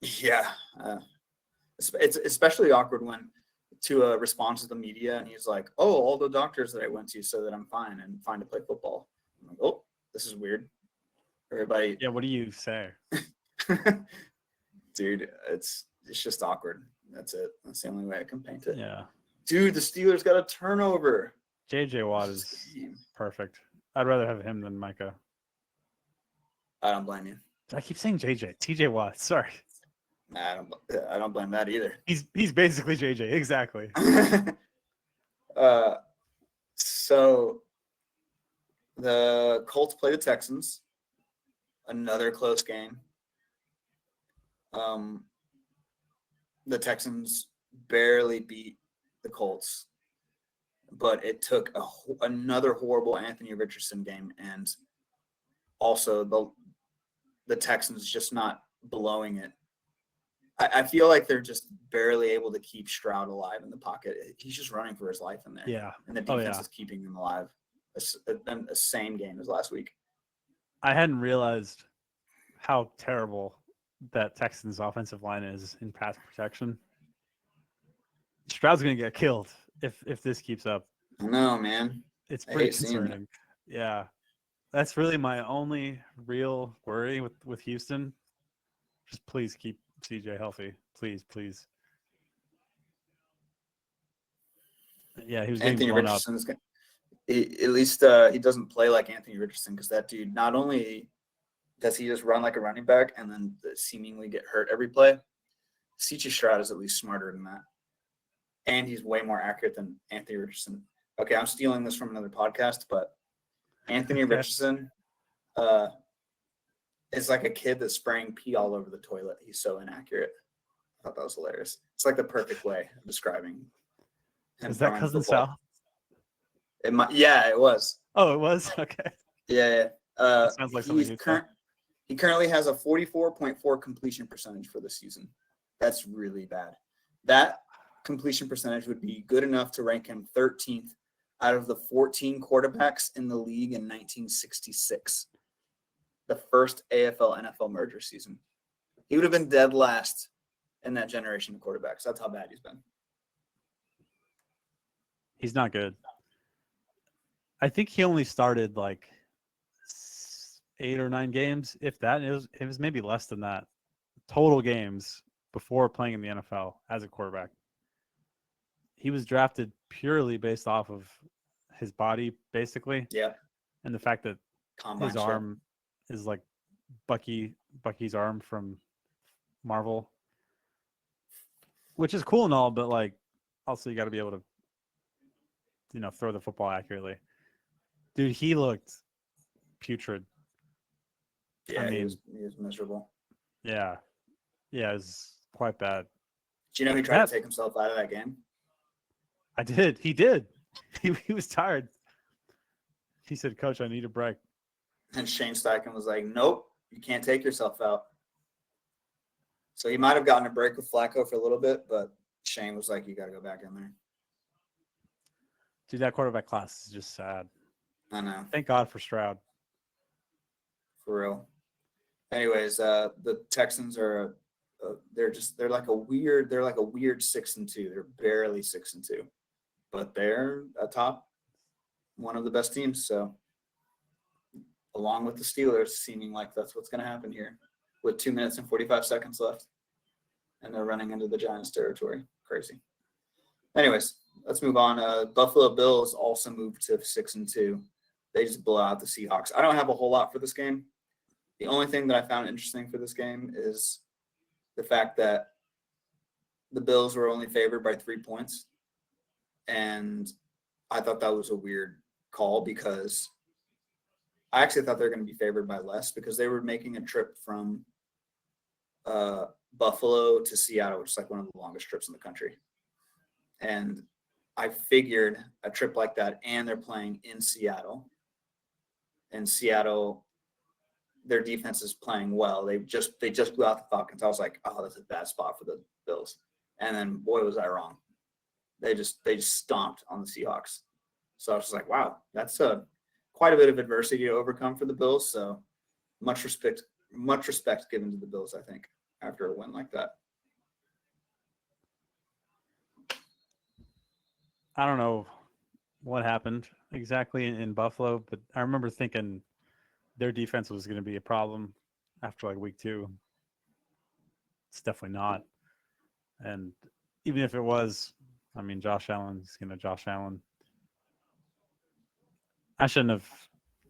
Yeah, it's especially awkward when Tua responds to the media and he's like, "Oh, all the doctors that I went to said that I'm fine and fine to play football." I'm like, "Oh, this is weird." Everybody, Yeah, what do you say? dude, it's just awkward. That's it. That's the only way I can paint it. Yeah. Dude, the Steelers got a turnover. JJ Watt is perfect. I'd rather have him than Micah. I don't blame you. I keep saying JJ. TJ Watt. Sorry. Nah, I don't blame that either. He's basically JJ. Exactly. So the Colts play the Texans. Another close game. The Texans barely beat the Colts, but it took another horrible Anthony Richardson game, and also the Texans just not blowing it. I feel like they're just barely able to keep Stroud alive in the pocket. He's just running for his life in there. Yeah. And the defense is keeping him alive. The same game as last week. I hadn't realized how terrible that Texans offensive line is in pass protection. Stroud's going to get killed if this keeps up. I know, man. It's pretty concerning. Yeah. That's really my only real worry with Houston. Just please keep CJ healthy. Please. Yeah, he was getting blown up. At least he doesn't play like Anthony Richardson, because that dude, not only does he just run like a running back and then seemingly get hurt every play, CJ Stroud is at least smarter than that. And he's way more accurate than Anthony Richardson. Okay, I'm stealing this from another podcast, but Anthony Richardson is like a kid that's spraying pee all over the toilet. He's so inaccurate. I thought that was hilarious. It's like the perfect way of describing him. Is that Cousin Sal? Yeah, it was. Oh, it was? Okay. Yeah. Sounds like something he currently has a 44.4 completion percentage for the season. That's really bad. That completion percentage would be good enough to rank him 13th out of the 14 quarterbacks in the league in 1966, the first AFL-NFL merger season. He would have been dead last in that generation of quarterbacks. That's how bad he's been. He's not good. I think he only started like 8 or 9 games, if that. It was maybe less than that. Total games before playing in the NFL as a quarterback. He was drafted purely based off of his body, basically. Yeah. And the fact that his arm is like Bucky's arm from Marvel, which is cool and all, but like also you got to be able to, throw the football accurately. Dude, he looked putrid. Yeah, he was miserable. Yeah, it was quite bad. Do you know he tried to take himself out of that game? I did. He did. He was tired. He said, "Coach, I need a break." And Shane Steichen was like, "Nope, you can't take yourself out." So he might have gotten a break with Flacco for a little bit, but Shane was like, "You got to go back in there." Dude, that quarterback class is just sad. I know. Thank God for Stroud. For real. Anyways, the Texans are they're like a weird 6-2. They're barely 6-2, but they're atop one of the best teams. So, along with the Steelers, seeming like that's what's going to happen here, with 2 minutes and 45 seconds left, and they're running into the Giants' territory. Crazy. Anyways, let's move on. Buffalo Bills also moved to 6-2. They just blow out the Seahawks. I don't have a whole lot for this game. The only thing that I found interesting for this game is the fact that the Bills were only favored by 3 points. And I thought that was a weird call, because I actually thought they were going to be favored by less, because they were making a trip from Buffalo to Seattle, which is like one of the longest trips in the country. And I figured a trip like that, and they're playing in Seattle. And Seattle their defense is playing well. They just blew out the Falcons. I was like, oh, that's a bad spot for the Bills. And then boy was I wrong. They just stomped on the Seahawks. So I was just like, wow, that's quite a bit of adversity to overcome for the Bills. So much respect given to the Bills, I think, after a win like that. I don't know what happened exactly in Buffalo, but I remember thinking their defense was going to be a problem after like week 2. It's definitely not. And even if it was, I mean, Josh Allen's going to Josh Allen. I shouldn't have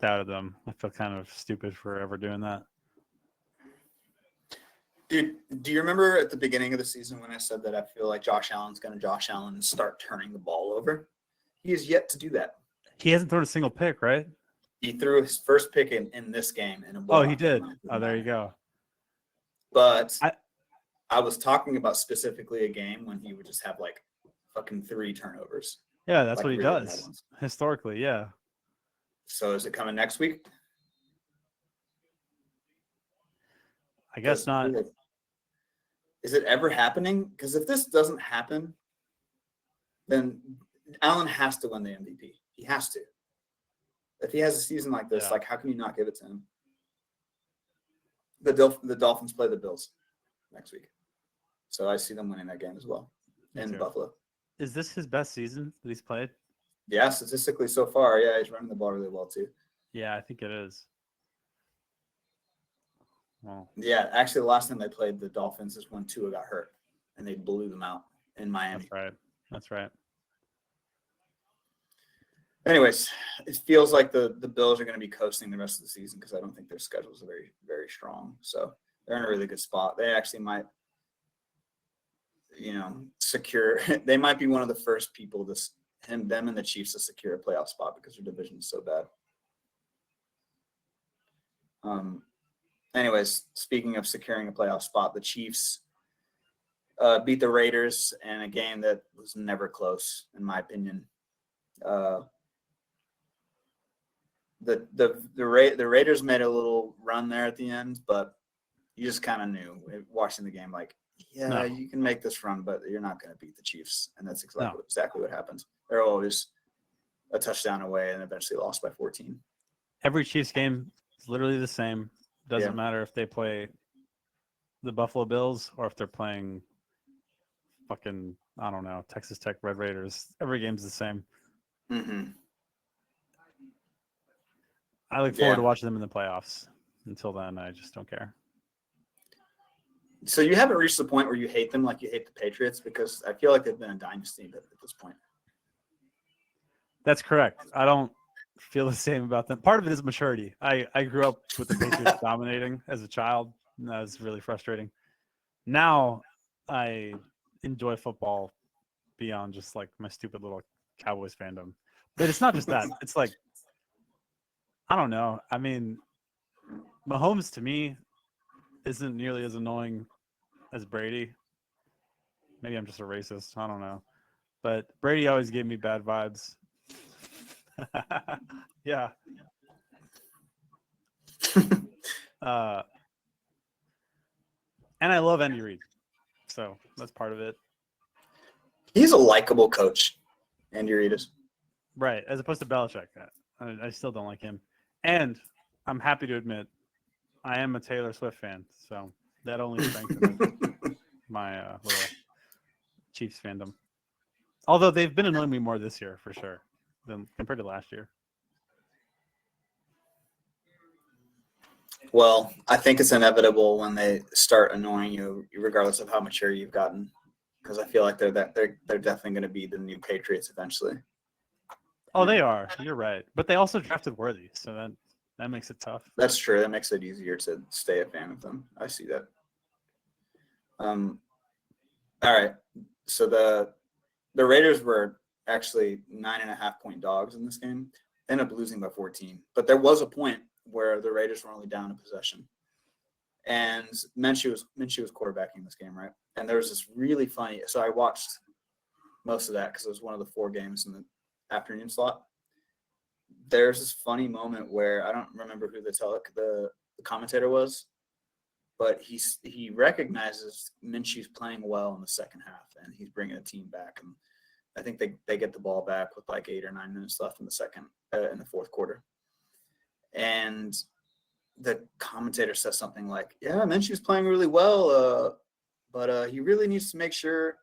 doubted them. I feel kind of stupid for ever doing that. Dude, do you remember at the beginning of the season when I said that I feel like Josh Allen's going to Josh Allen and start turning the ball over? He has yet to do that. He hasn't thrown a single pick, right? He threw his first pick in this game. He did. Oh, there you go. But I was talking about specifically a game when he would just have like fucking 3 turnovers. Yeah, that's like what he really does historically. Yeah. So is it coming next week? I guess not. Is it ever happening? Because if this doesn't happen, then Allen has to win the MVP. He has to. If he has a season like this, like how can you not give it to him? The Dolphins play the Bills next week, so I see them winning that game as well in Buffalo. Is this his best season that he's played? Yeah, statistically so far, yeah, he's running the ball really well too. Yeah, I think it is. Well, yeah, actually, the last time they played the Dolphins is when Tua got hurt, and they blew them out in Miami. That's right. Anyways, it feels like the Bills are going to be coasting the rest of the season because I don't think their schedules are very, very strong. So they're in a really good spot. They actually might, secure. They might be one of the first people them and the Chiefs to secure a playoff spot because their division is so bad. Anyways, speaking of securing a playoff spot, the Chiefs beat the Raiders in a game that was never close, in my opinion. The Raiders made a little run there at the end, but you just kind of knew watching the game, like, you can make this run, but you're not going to beat the Chiefs, and that's exactly what happens. They're always a touchdown away, and eventually lost by 14. Every Chiefs game is literally the same. Doesn't matter if they play the Buffalo Bills or if they're playing fucking, I don't know, Texas Tech Red Raiders. Every game's the same. Mm-hmm. I look forward to watching them in the playoffs. Until then, I just don't care. So you haven't reached the point where you hate them like you hate the Patriots, because I feel like they've been a dynasty at this point. That's correct. I don't feel the same about them. Part of it is maturity. I grew up with the Patriots dominating as a child, and that was really frustrating. Now I enjoy football beyond just like my stupid little Cowboys fandom. But it's not just that. It's like, I don't know. I mean, Mahomes to me isn't nearly as annoying as Brady. Maybe I'm just a racist. I don't know. But Brady always gave me bad vibes. Yeah. And I love Andy Reid. So that's part of it. He's a likable coach, Andy Reid is. Right. As opposed to Belichick. I still don't like him. And I'm happy to admit I am a Taylor Swift fan. So that only strengthens my little Chiefs fandom. Although they've been annoying me more this year, for sure, than compared to last year. Well, I think it's inevitable when they start annoying you, regardless of how mature you've gotten, because I feel like they're definitely going to be the new Patriots eventually. Oh, they are. You're right. But they also drafted Worthy, so that makes it tough. That's true. That makes it easier to stay a fan of them. I see that. All right. So the Raiders were actually 9.5-point dogs in this game. They ended up losing by 14. But there was a point where the Raiders were only down a possession. And Minshew was quarterbacking this game, right? And there was this really funny – so I watched most of that because it was one of the 4 games in the afternoon slot. There's this funny moment where I don't remember who the the commentator was, but he recognizes Minshew's playing well in the second half, and he's bringing the team back. And I think they get the ball back with like 8 or 9 minutes left in the fourth quarter. And the commentator says something like, "Yeah, Minshew's playing really well, but he really needs to make sure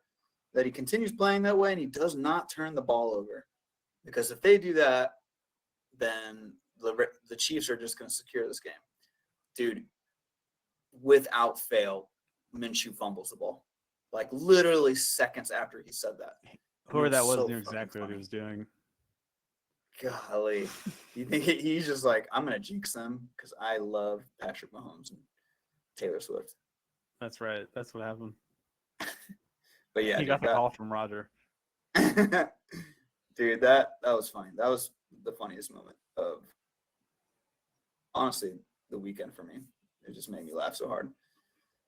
that he continues playing that way and he does not turn the ball over, because if they do that, then the Chiefs are just going to secure this game." Dude, without fail, Minshew fumbles the ball. Like literally seconds after he said that. Whoever that was so knew fucking exactly what he funny. was doing. Golly. You think he's just like, I'm going to jinx them because I love Patrick Mahomes and Taylor Swift. That's right. That's what happened. But yeah, he got the call from Roger. Dude, that was funny. That was the funniest moment of, honestly, the weekend for me. It just made me laugh so hard.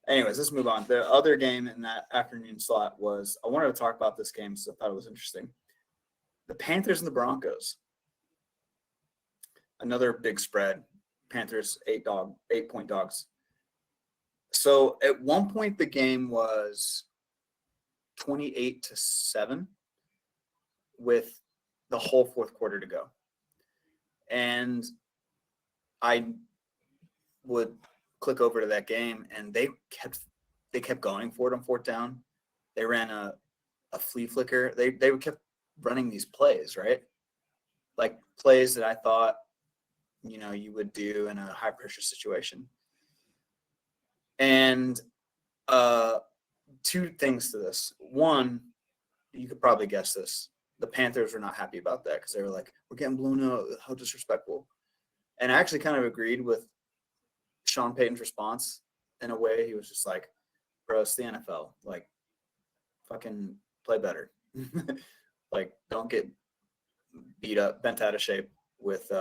Anyways, let's move on. The other game in that afternoon slot was, I wanted to talk about this game because I thought it was interesting. The Panthers and the Broncos. Another big spread. Panthers 8-point dogs. So at one point the game was 28-7 with the whole fourth quarter to go. And I would click over to that game, and they kept going for it on fourth down. They ran a flea flicker. They kept running these plays, right? Like plays that I thought, you would do in a high pressure situation. And two things to this. One, you could probably guess this. The Panthers were not happy about that because they were like, we're getting blown out. How disrespectful. And I actually kind of agreed with Sean Payton's response in a way. He was just like, bro, it's the NFL. Like, fucking play better. Like, don't get beat up, bent out of shape with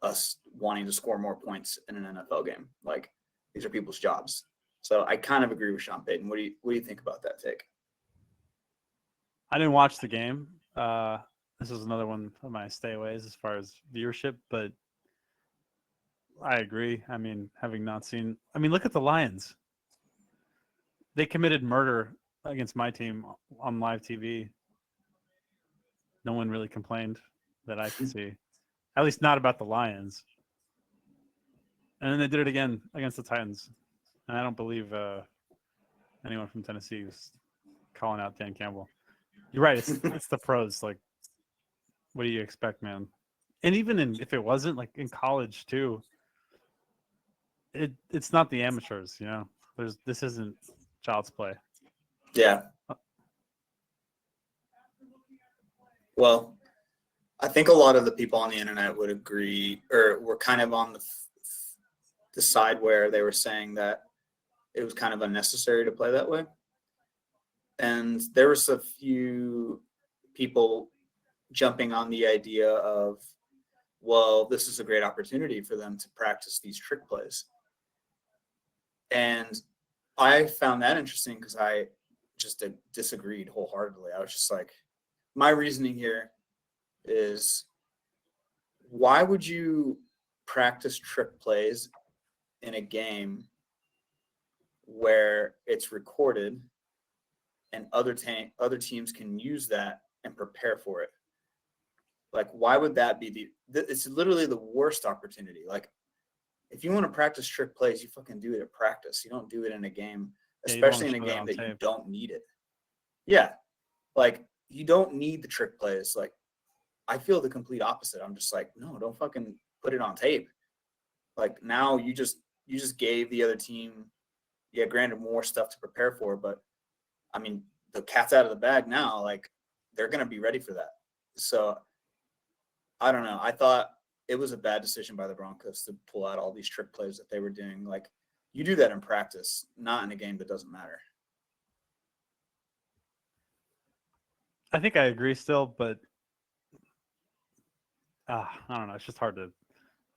us wanting to score more points in an NFL game. Like, these are people's jobs. So I kind of agree with Sean Payton. What do you think about that take? I didn't watch the game. This was another one of my stayaways as far as viewership, but I agree. I mean, having not seen, look at the Lions. They committed murder against my team on live TV. No one really complained that I could see, at least not about the Lions. And then they did it again against the Titans. And I don't believe anyone from Tennessee was calling out Dan Campbell. You're right. It's the pros. Like, what do you expect, man? And even if it wasn't, like in college too, it's not the amateurs. This isn't child's play. Yeah. Well, I think a lot of the people on the internet would agree, or were kind of on the side where they were saying that it was kind of unnecessary to play that way. And there was a few people jumping on the idea of, well, this is a great opportunity for them to practice these trick plays. And I found that interesting because I just disagreed wholeheartedly. I was just like, my reasoning here is, why would you practice trick plays in a game where it's recorded and other teams can use that and prepare for it? Like, why would that be it's literally the worst opportunity. Like, if you want to practice trick plays, you fucking do it at practice. You don't do it in a game, especially in a game that you don't need it. Yeah. Like, you don't need the trick plays. Like, I feel the complete opposite. I'm just like, no, don't fucking put it on tape. Like, now you just gave the other team, granted, more stuff to prepare for, but I mean, the cat's out of the bag now. Like, they're going to be ready for that. So I don't know. I thought it was a bad decision by the Broncos to pull out all these trick plays that they were doing. Like, you do that in practice, not in a game that doesn't matter. I think I agree still, but I don't know. It's just hard to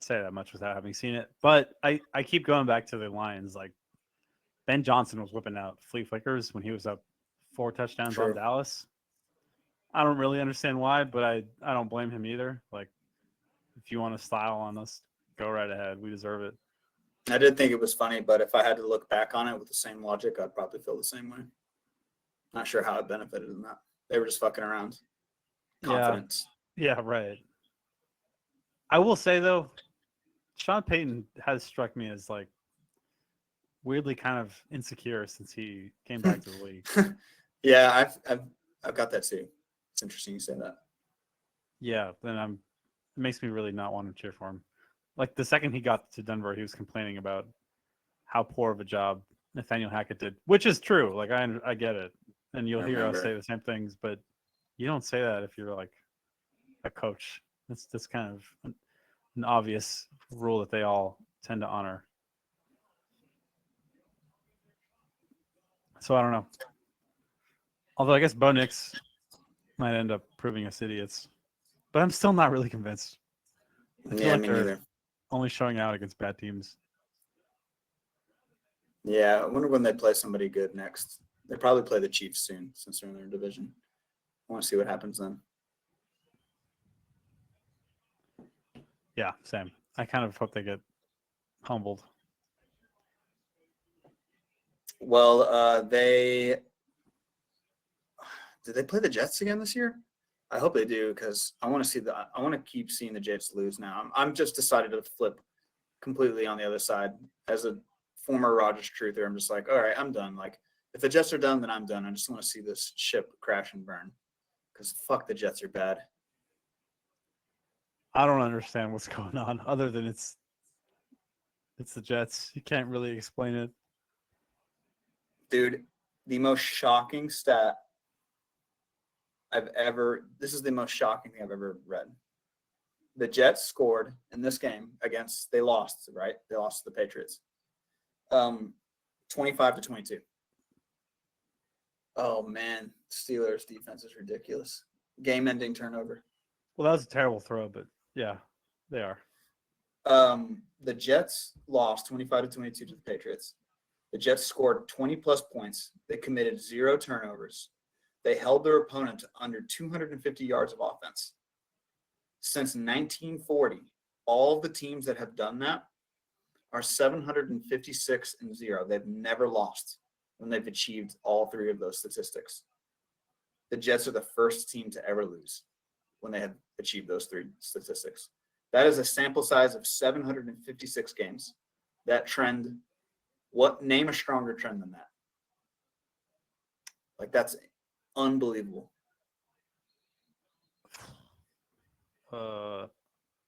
say that much without having seen it. But I keep going back to the Lions. Like, Ben Johnson was whipping out flea flickers when he was up 4 touchdowns on Dallas. I don't really understand why, but I don't blame him either. Like, if you want to style on us, go right ahead. We deserve it. I did think it was funny, but if I had to look back on it with the same logic, I'd probably feel the same way. Not sure how it benefited in that. They were just fucking around. Confidence. Yeah, right. I will say though, Sean Payton has struck me as like weirdly kind of insecure since he came back to the league. Yeah, I've got that too. It's interesting you say that. Yeah, then it makes me really not want to cheer for him. Like the second he got to Denver, he was complaining about how poor of a job Nathaniel Hackett did, which is true. Like I get it, and you'll hear us say the same things, but you don't say that if you're like a coach. That's kind of an obvious rule that they all tend to honor. So I don't know. Although I guess Bo Nix might end up proving us idiots, but I'm still not really convinced. I feel like me they're neither. only showing out against bad teams. Yeah, I wonder when they play somebody good next. They probably play the Chiefs soon since they're in their division. I want to see what happens then. Yeah, same. I kind of hope they get humbled. Well, did they play the Jets again this year? I hope they do because I want to keep seeing the Jets lose now. I'm just decided to flip completely on the other side. As a former Rodgers truther, I'm just like, all right, I'm done. Like, if the Jets are done, then I'm done. I just want to see this ship crash and burn because fuck, the Jets are bad. I don't understand what's going on other than it's the Jets. You can't really explain it. Dude, the most shocking stat this is the most shocking thing I've ever read. The Jets scored in this game they lost, right? They lost to the Patriots. 25-22. Oh man, Steelers defense is ridiculous. Game-ending turnover. Well, that was a terrible throw, but yeah, they are. The Jets lost 25-22 to the Patriots. The Jets scored 20 plus points. They committed 0 turnovers. They held their opponent to under 250 yards of offense. Since 1940, all of the teams that have done that are 756-0. They've never lost when they've achieved all 3 of those statistics. The Jets are the first team to ever lose when they have achieved those 3 statistics. That is a sample size of 756 games. That trend, name a stronger trend than that? Like, that's unbelievable.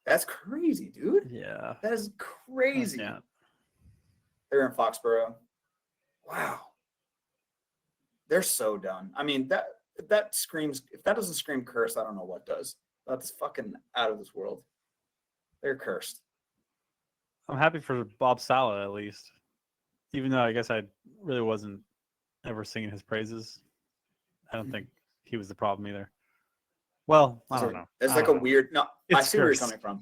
That's crazy, dude. Yeah. That is crazy. Yeah. They're in Foxborough. Wow. They're so done. I mean, if that doesn't scream curse, I don't know what does. That's fucking out of this world. They're cursed. I'm happy for Bob Saleh at least. Even though I guess I really wasn't ever singing his praises. I don't think he was the problem either. Well, I don't know. It's like a weird. No, I see where you're cursed. coming from.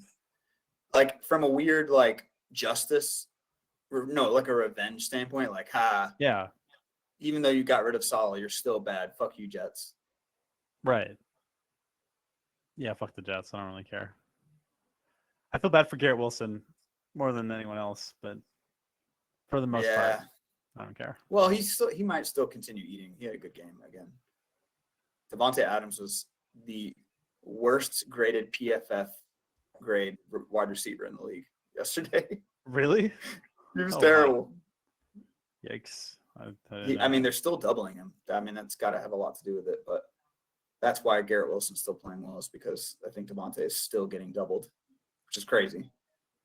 Like from a weird justice, like a revenge standpoint. Like, yeah. Even though you got rid of Saleh, you're still bad. Fuck you, Jets. Right. Yeah, fuck the Jets. I don't really care. I feel bad for Garrett Wilson more than anyone else, but for the most part, I don't care. Well, he might still continue eating. He had a good game again. Devontae Adams was the worst graded PFF grade wide receiver in the league yesterday. Really? He was terrible. Wow. Yikes. I mean, they're still doubling him. I mean, that's got to have a lot to do with it, but that's why Garrett Wilson's still playing well, is because I think Devontae is still getting doubled, which is crazy.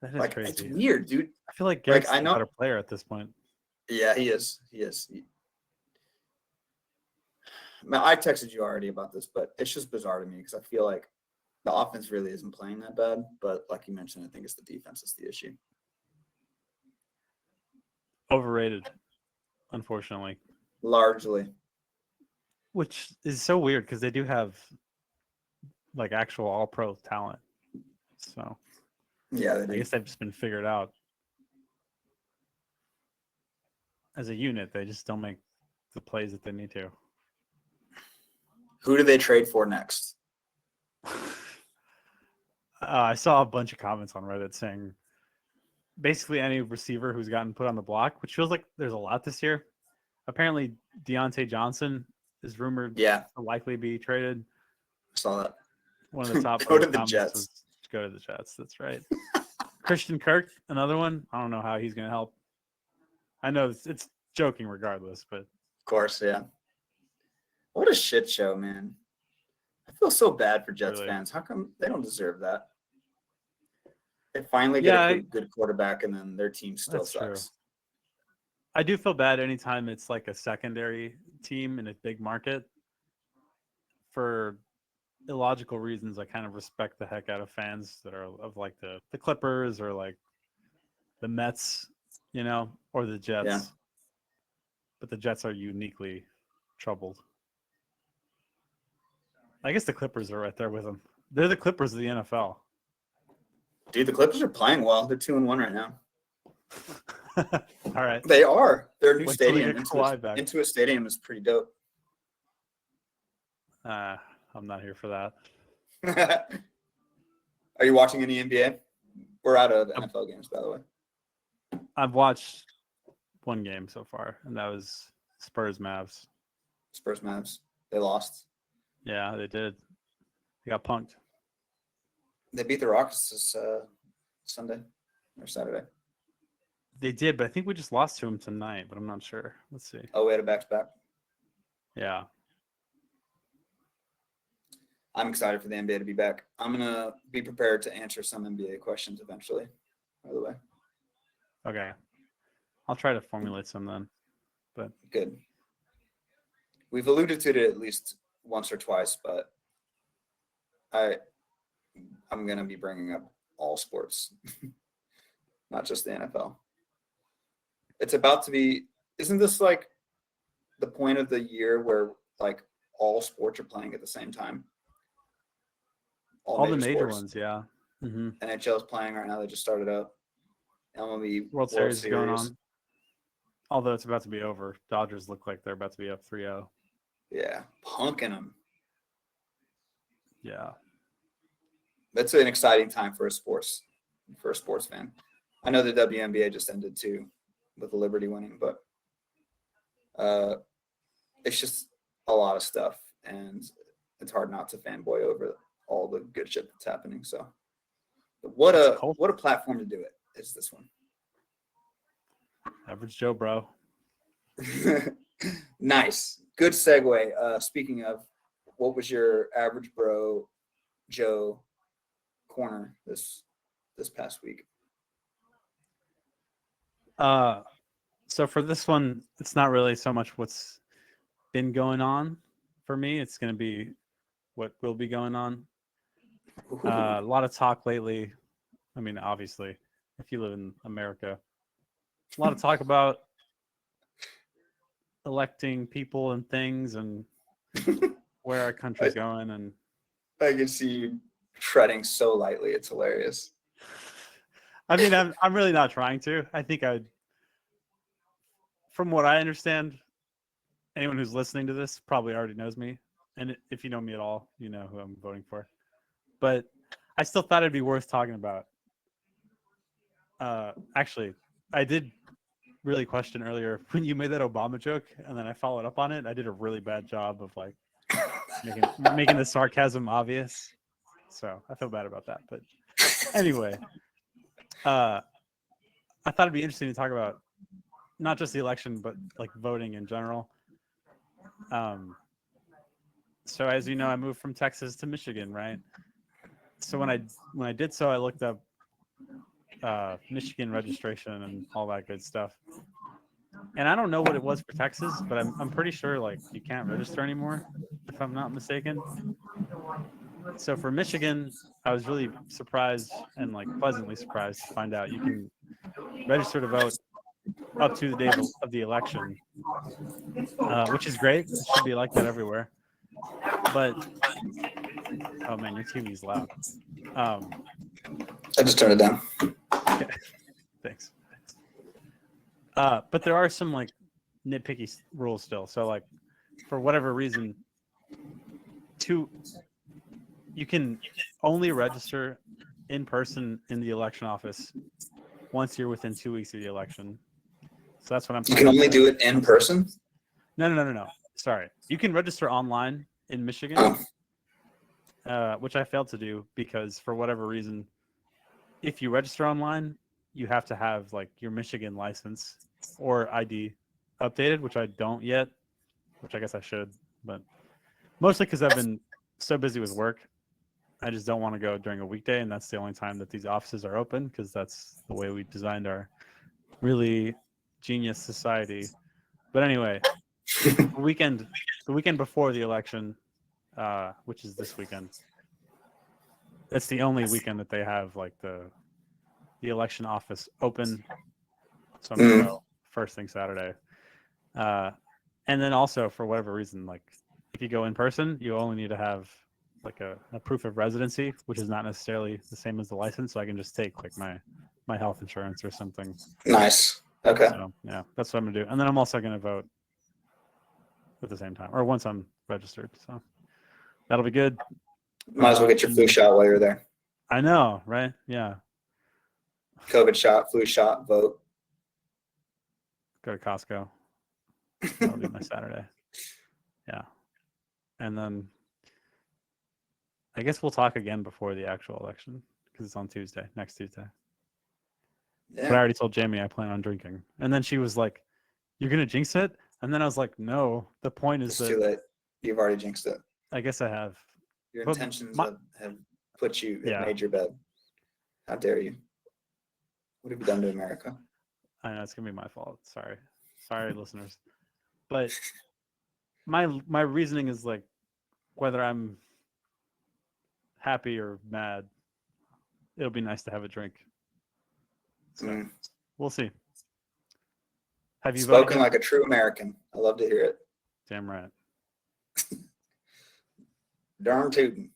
That is crazy. It's weird, dude. I feel like Garrett's a better player at this point. Yeah, he is. I texted you already about this, but it's just bizarre to me because I feel like the offense really isn't playing that bad. But like you mentioned, I think it's the defense that's the issue. Overrated, unfortunately. Largely. Which is so weird because they do have actual all-pro talent. So yeah, I guess they've just been figured out. As a unit, they just don't make the plays that they need to. Who do they trade for next? I saw a bunch of comments on Reddit saying basically any receiver who's gotten put on the block, which feels like there's a lot this year. Apparently, Deontay Johnson is rumored Yeah, to likely be traded. I saw that. One of the top Go to voted the comments Jets. was go to the Jets. That's right. Christian Kirk, another one. I don't know how he's going to help. I know it's joking regardless, but Of course, yeah. What a shit show, man. I feel so bad for Jets Really. fans. How come they don't deserve that? They finally Yeah, get a good quarterback, and then their team still that's true. sucks. I do feel bad anytime it's like a secondary team in a big market. For illogical reasons, I kind of respect the heck out of fans that are of like the Clippers or like the Mets, or the Jets. Yeah. But the Jets are uniquely troubled. I guess the Clippers are right there with them. They're the Clippers of the NFL. Dude, the Clippers are playing well. They're 2-1 right now. All right. They are. Their new Wait till they stadium get Kawhi back. into a stadium is pretty dope. I'm not here for that. Are you watching any NBA? We're out of NFL games, by the way. I've watched one game so far, and that was Spurs Mavs. Spurs Mavs. They lost. Yeah, they did. They got punked. They beat the Rockets this Sunday or Saturday. They did, but I think we just lost to them tonight, but I'm not sure. Let's see. Oh, we had a back-to-back. Yeah. I'm excited for the NBA to be back. I'm going to be prepared to answer some NBA questions eventually, by the way. Okay. I'll try to formulate some then. But good. We've alluded to it at least once or twice, but I'm going to be bringing up all sports, not just the NFL. It's about to be, isn't this like the point of the year where like all sports are playing at the same time? All the major ones, yeah. Mm-hmm. NHL is playing right now. They just started up. MLB World Series is going on. Although it's about to be over. Dodgers look like they're about to be up 3-0. Yeah, punking them. Yeah. That's an exciting time for a sports fan. I know the WNBA just ended too with the Liberty winning, but it's just a lot of stuff, and it's hard not to fanboy over all the good shit that's happening. So what a platform to do it is this one. Average Joe, bro. Nice. Good segue. Speaking of, what was your average bro Joe corner this past week? So for this one, it's not really so much what's been going on for me. It's going to be what will be going on. A lot of talk lately. I mean, obviously, if you live in America, a lot of talk about electing people and things and where our country's going. And I can see you treading so lightly. It's hilarious. I mean, I'm really not trying to. I think from what I understand, anyone who's listening to this probably already knows me. And if you know me at all, you know who I'm voting for. But I still thought it'd be worth talking about. Actually, I did really question earlier when you made that Obama joke, and then I followed up on it. I did a really bad job of like making the sarcasm obvious. So I feel bad about that. But anyway, I thought it'd be interesting to talk about not just the election, but like voting in general. So as you know, I moved from Texas to Michigan, right? So when I did so, I looked up Michigan registration and all that good stuff. And I don't know what it was for Texas, but I'm pretty sure like you can't register anymore, if I'm not mistaken. So for Michigan, I was really surprised and like pleasantly surprised to find out you can register to vote up to the day of the election, which is great. It should be like that everywhere. But oh man, your TV's loud. I just turned it down. Okay. Thanks. But there are some like nitpicky rules still. So like for whatever reason, you can only register in person in the election office once you're within 2 weeks of the election. So that's what I'm. You can only do it in person? No. Sorry. You can register online in Michigan, which I failed to do because for whatever reason, if you register online, you have to have like your Michigan license or ID updated, which I don't yet, which I guess I should, but mostly because I've been so busy with work. I just don't want to go during a weekday, and that's the only time that these offices are open because that's the way we designed our really genius society. But anyway, the weekend before the election, which is this weekend, that's the only weekend that they have like the election office open. So I'm gonna go first thing Saturday. And then also for whatever reason, like if you go in person, you only need to have like a proof of residency, which is not necessarily the same as the license. So I can just take like my health insurance or something. Nice. Okay. So yeah, that's what I'm gonna do. And then I'm also gonna vote at the same time, or once I'm registered. So that'll be good. Might as well get your flu shot while you're there. I know, right? Yeah. COVID shot, flu shot, vote. Go to Costco. That'll be my Saturday. Yeah. And then I guess we'll talk again before the actual election because it's on Tuesday, next Tuesday. Yeah. But I already told Jamie I plan on drinking. And then she was like, "You're going to jinx it?" And then I was like, "No, the point is It's too late. You've already jinxed it. I guess I have. Your But intentions have put you, Yeah. made your bed. How dare you? What have you done to America? I know it's going to be my fault. Sorry, listeners. But my reasoning is like whether I'm happy or mad, it'll be nice to have a drink. So we'll see. Have you Spoken voted? like a true American. I love to hear it. Damn right. Darn tootin'.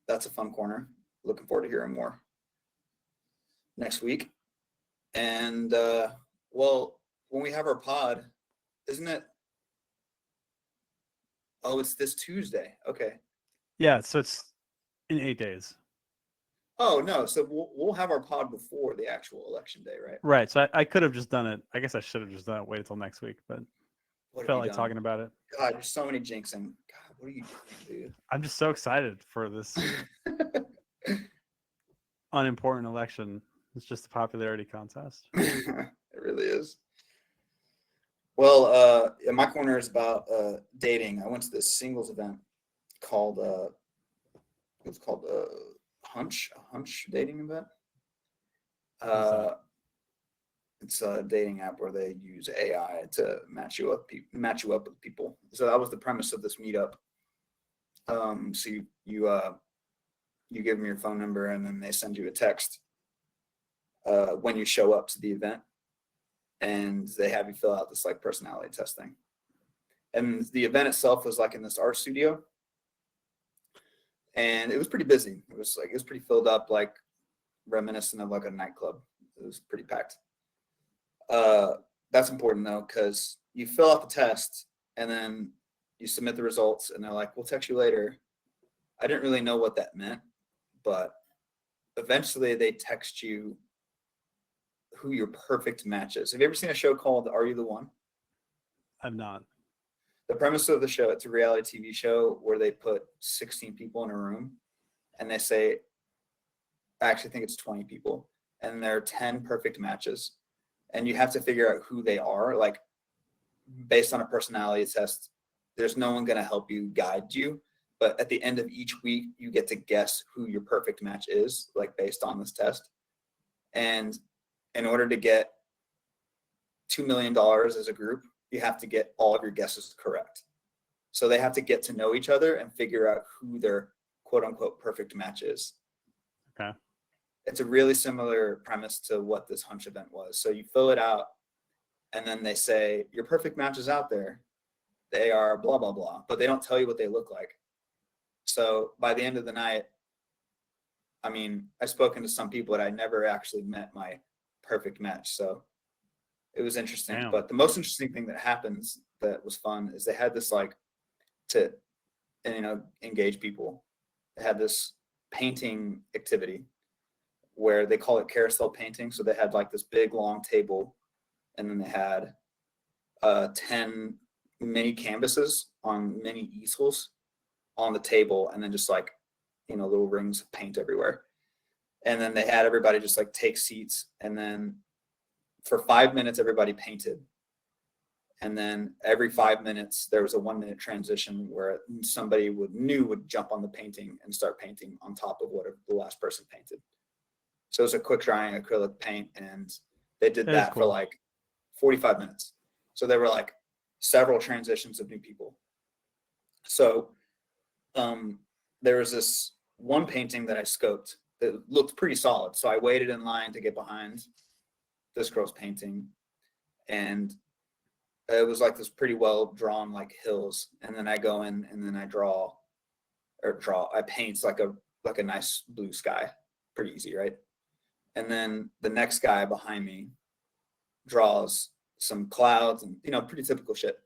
That's a fun corner. Looking forward to hearing more next week. And when we have our pod, isn't it? Oh, it's this Tuesday. Okay. Yeah, so it's in 8 days. Oh no, so we'll have our pod before the actual election day, right? Right. So I could have just done it. I guess I should have just done it. Wait until next week, but What have felt you like done? talking about it. God, there's so many jinxing. God, what are you doing, dude? I'm just so excited for this unimportant election. It's just a popularity contest. It really is. Well, my corner is about dating. I went to this singles event called it's called a hunch dating event. It's a dating app where they use AI to match you up with people. So that was the premise of this meetup. So you give them your phone number and then they send you a text when you show up to the event, and they have you fill out this like personality test thing. And the event itself was like in this art studio, and it was pretty busy. It was pretty filled up, like reminiscent of like a nightclub. It was pretty packed. That's important though, because you fill out the test and then you submit the results, and they're like, "We'll text you later." I didn't really know what that meant, but eventually they text you who your perfect match is. Have you ever seen a show called Are You the One? I'm not. The premise of the show, it's a reality TV show where they put 16 people in a room and they say, I actually think it's 20 people, and there are 10 perfect matches. And you have to figure out who they are, like based on a personality test. There's no one going to help you, guide you. But at the end of each week, you get to guess who your perfect match is, like based on this test. And in order to get $2 million as a group, you have to get all of your guesses correct. So they have to get to know each other and figure out who their quote unquote perfect match is. Okay. It's a really similar premise to what this hunch event was. So you fill it out and then they say, your perfect match is out there. They are blah, blah, blah, but they don't tell you what they look like. So by the end of the night, I mean, I've spoken to some people, but I never actually met my perfect match. So it was interesting. Damn. But the most interesting thing that happens that was fun is they had this like to, engage people. had this painting activity where they call it carousel painting. So they had like this big long table, and then they had 10 mini canvases on mini easels on the table, and then just like, little rings of paint everywhere. And then they had everybody just like take seats, and then for 5 minutes everybody painted. And then every 5 minutes there was a 1 minute transition where somebody would jump on the painting and start painting on top of whatever the last person painted. So it was a quick drying acrylic paint, and they did that for like 45 minutes. So there were like several transitions of new people. So there was this one painting that I scoped that looked pretty solid. So I waited in line to get behind this girl's painting, and it was like this pretty well drawn like hills. And then I go in and then I I paint like a nice blue sky. Pretty easy, right? And then the next guy behind me draws some clouds and, pretty typical shit.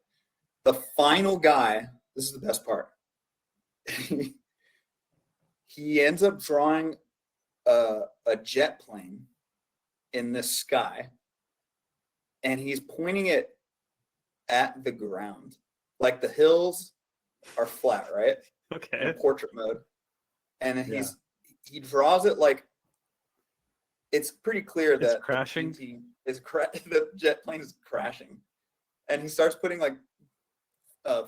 The final guy, this is the best part. He ends up drawing a jet plane in the sky, and he's pointing it at the ground. Like the hills are flat, right? Okay. In portrait mode. And then he draws it like, it's pretty clear that it's crashing. The jet plane is crashing. And he starts putting like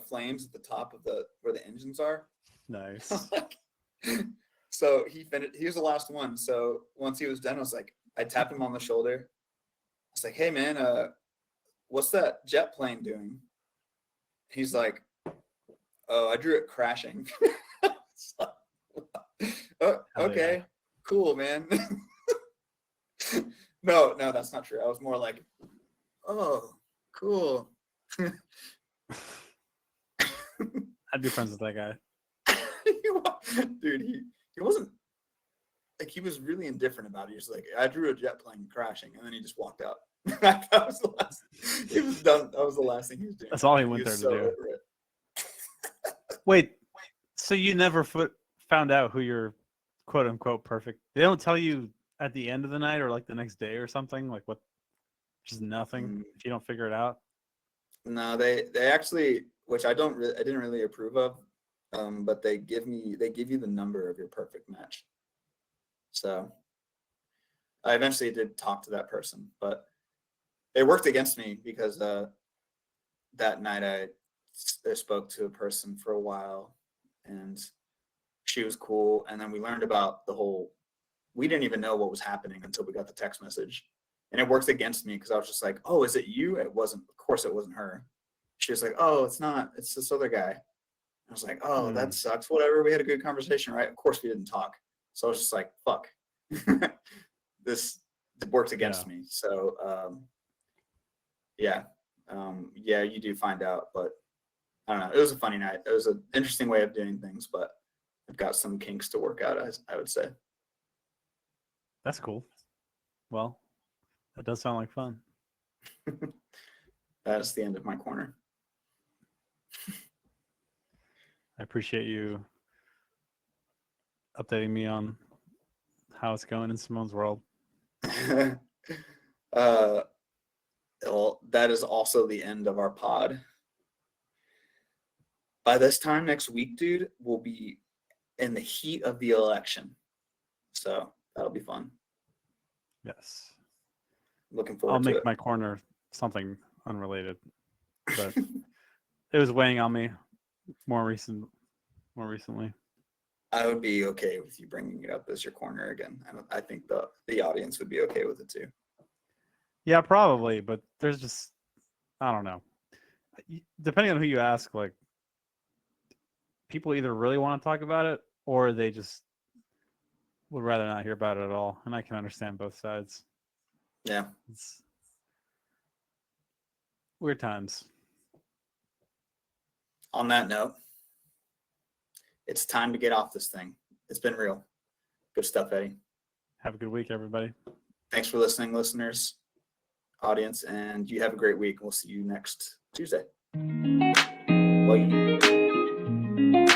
flames at the top of where the engines are. Nice. So he was the last one. So once he was done, I tapped him on the shoulder. I was like, hey man, what's that jet plane doing? He's like, oh, I drew it crashing. Oh, okay, yeah. Cool, man. No, that's not true. I was more like, oh, cool. I'd be friends with that guy. Dude, he wasn't like, he was really indifferent about it. He was like, I drew a jet plane crashing, and then he just walked out. That was the last. He was done. That was the last thing he was doing. That's all he went there to do. Wait, so you never found out who your quote unquote perfect? They don't tell you at the end of the night or like the next day or something, like what? Just nothing if you don't figure it out. No, they actually, which I didn't really approve of, but they give you the number of your perfect match. So I eventually did talk to that person, but it worked against me because that night I spoke to a person for a while, and she was cool. And then we learned about we didn't even know what was happening until we got the text message. And it worked against me because I was just like, oh, is it you? It wasn't. Of course it wasn't her. She was like, oh, it's not. It's this other guy. I was like, oh, that sucks. Whatever. We had a good conversation, right? Of course we didn't talk. So I was just like, fuck. This worked against me. So, you do find out. But I don't know. It was a funny night. It was an interesting way of doing things, but I've got some kinks to work out, I would say. That's cool. Well, that does sound like fun. That's the end of my corner. I appreciate you updating me on how it's going in Simon's world. Well, that is also the end of our pod. By this time next week, dude, we'll be in the heat of the election. So that'll be fun. Yes. Looking forward I'll to make it. my corner something unrelated, but it was weighing on me more recently. I would be okay with you bringing it up as your corner again. I think the audience would be okay with it too. Yeah, probably, but there's just, I don't know. Depending on who you ask, like, people either really want to talk about it or they just would rather not hear about it at all. And I can understand both sides. Yeah. It's weird times. On that note, it's time to get off this thing. It's been real. Good stuff, Eddie. Have a good week, everybody. Thanks for listening, listeners, audience, and you have a great week. We'll see you next Tuesday. Bye.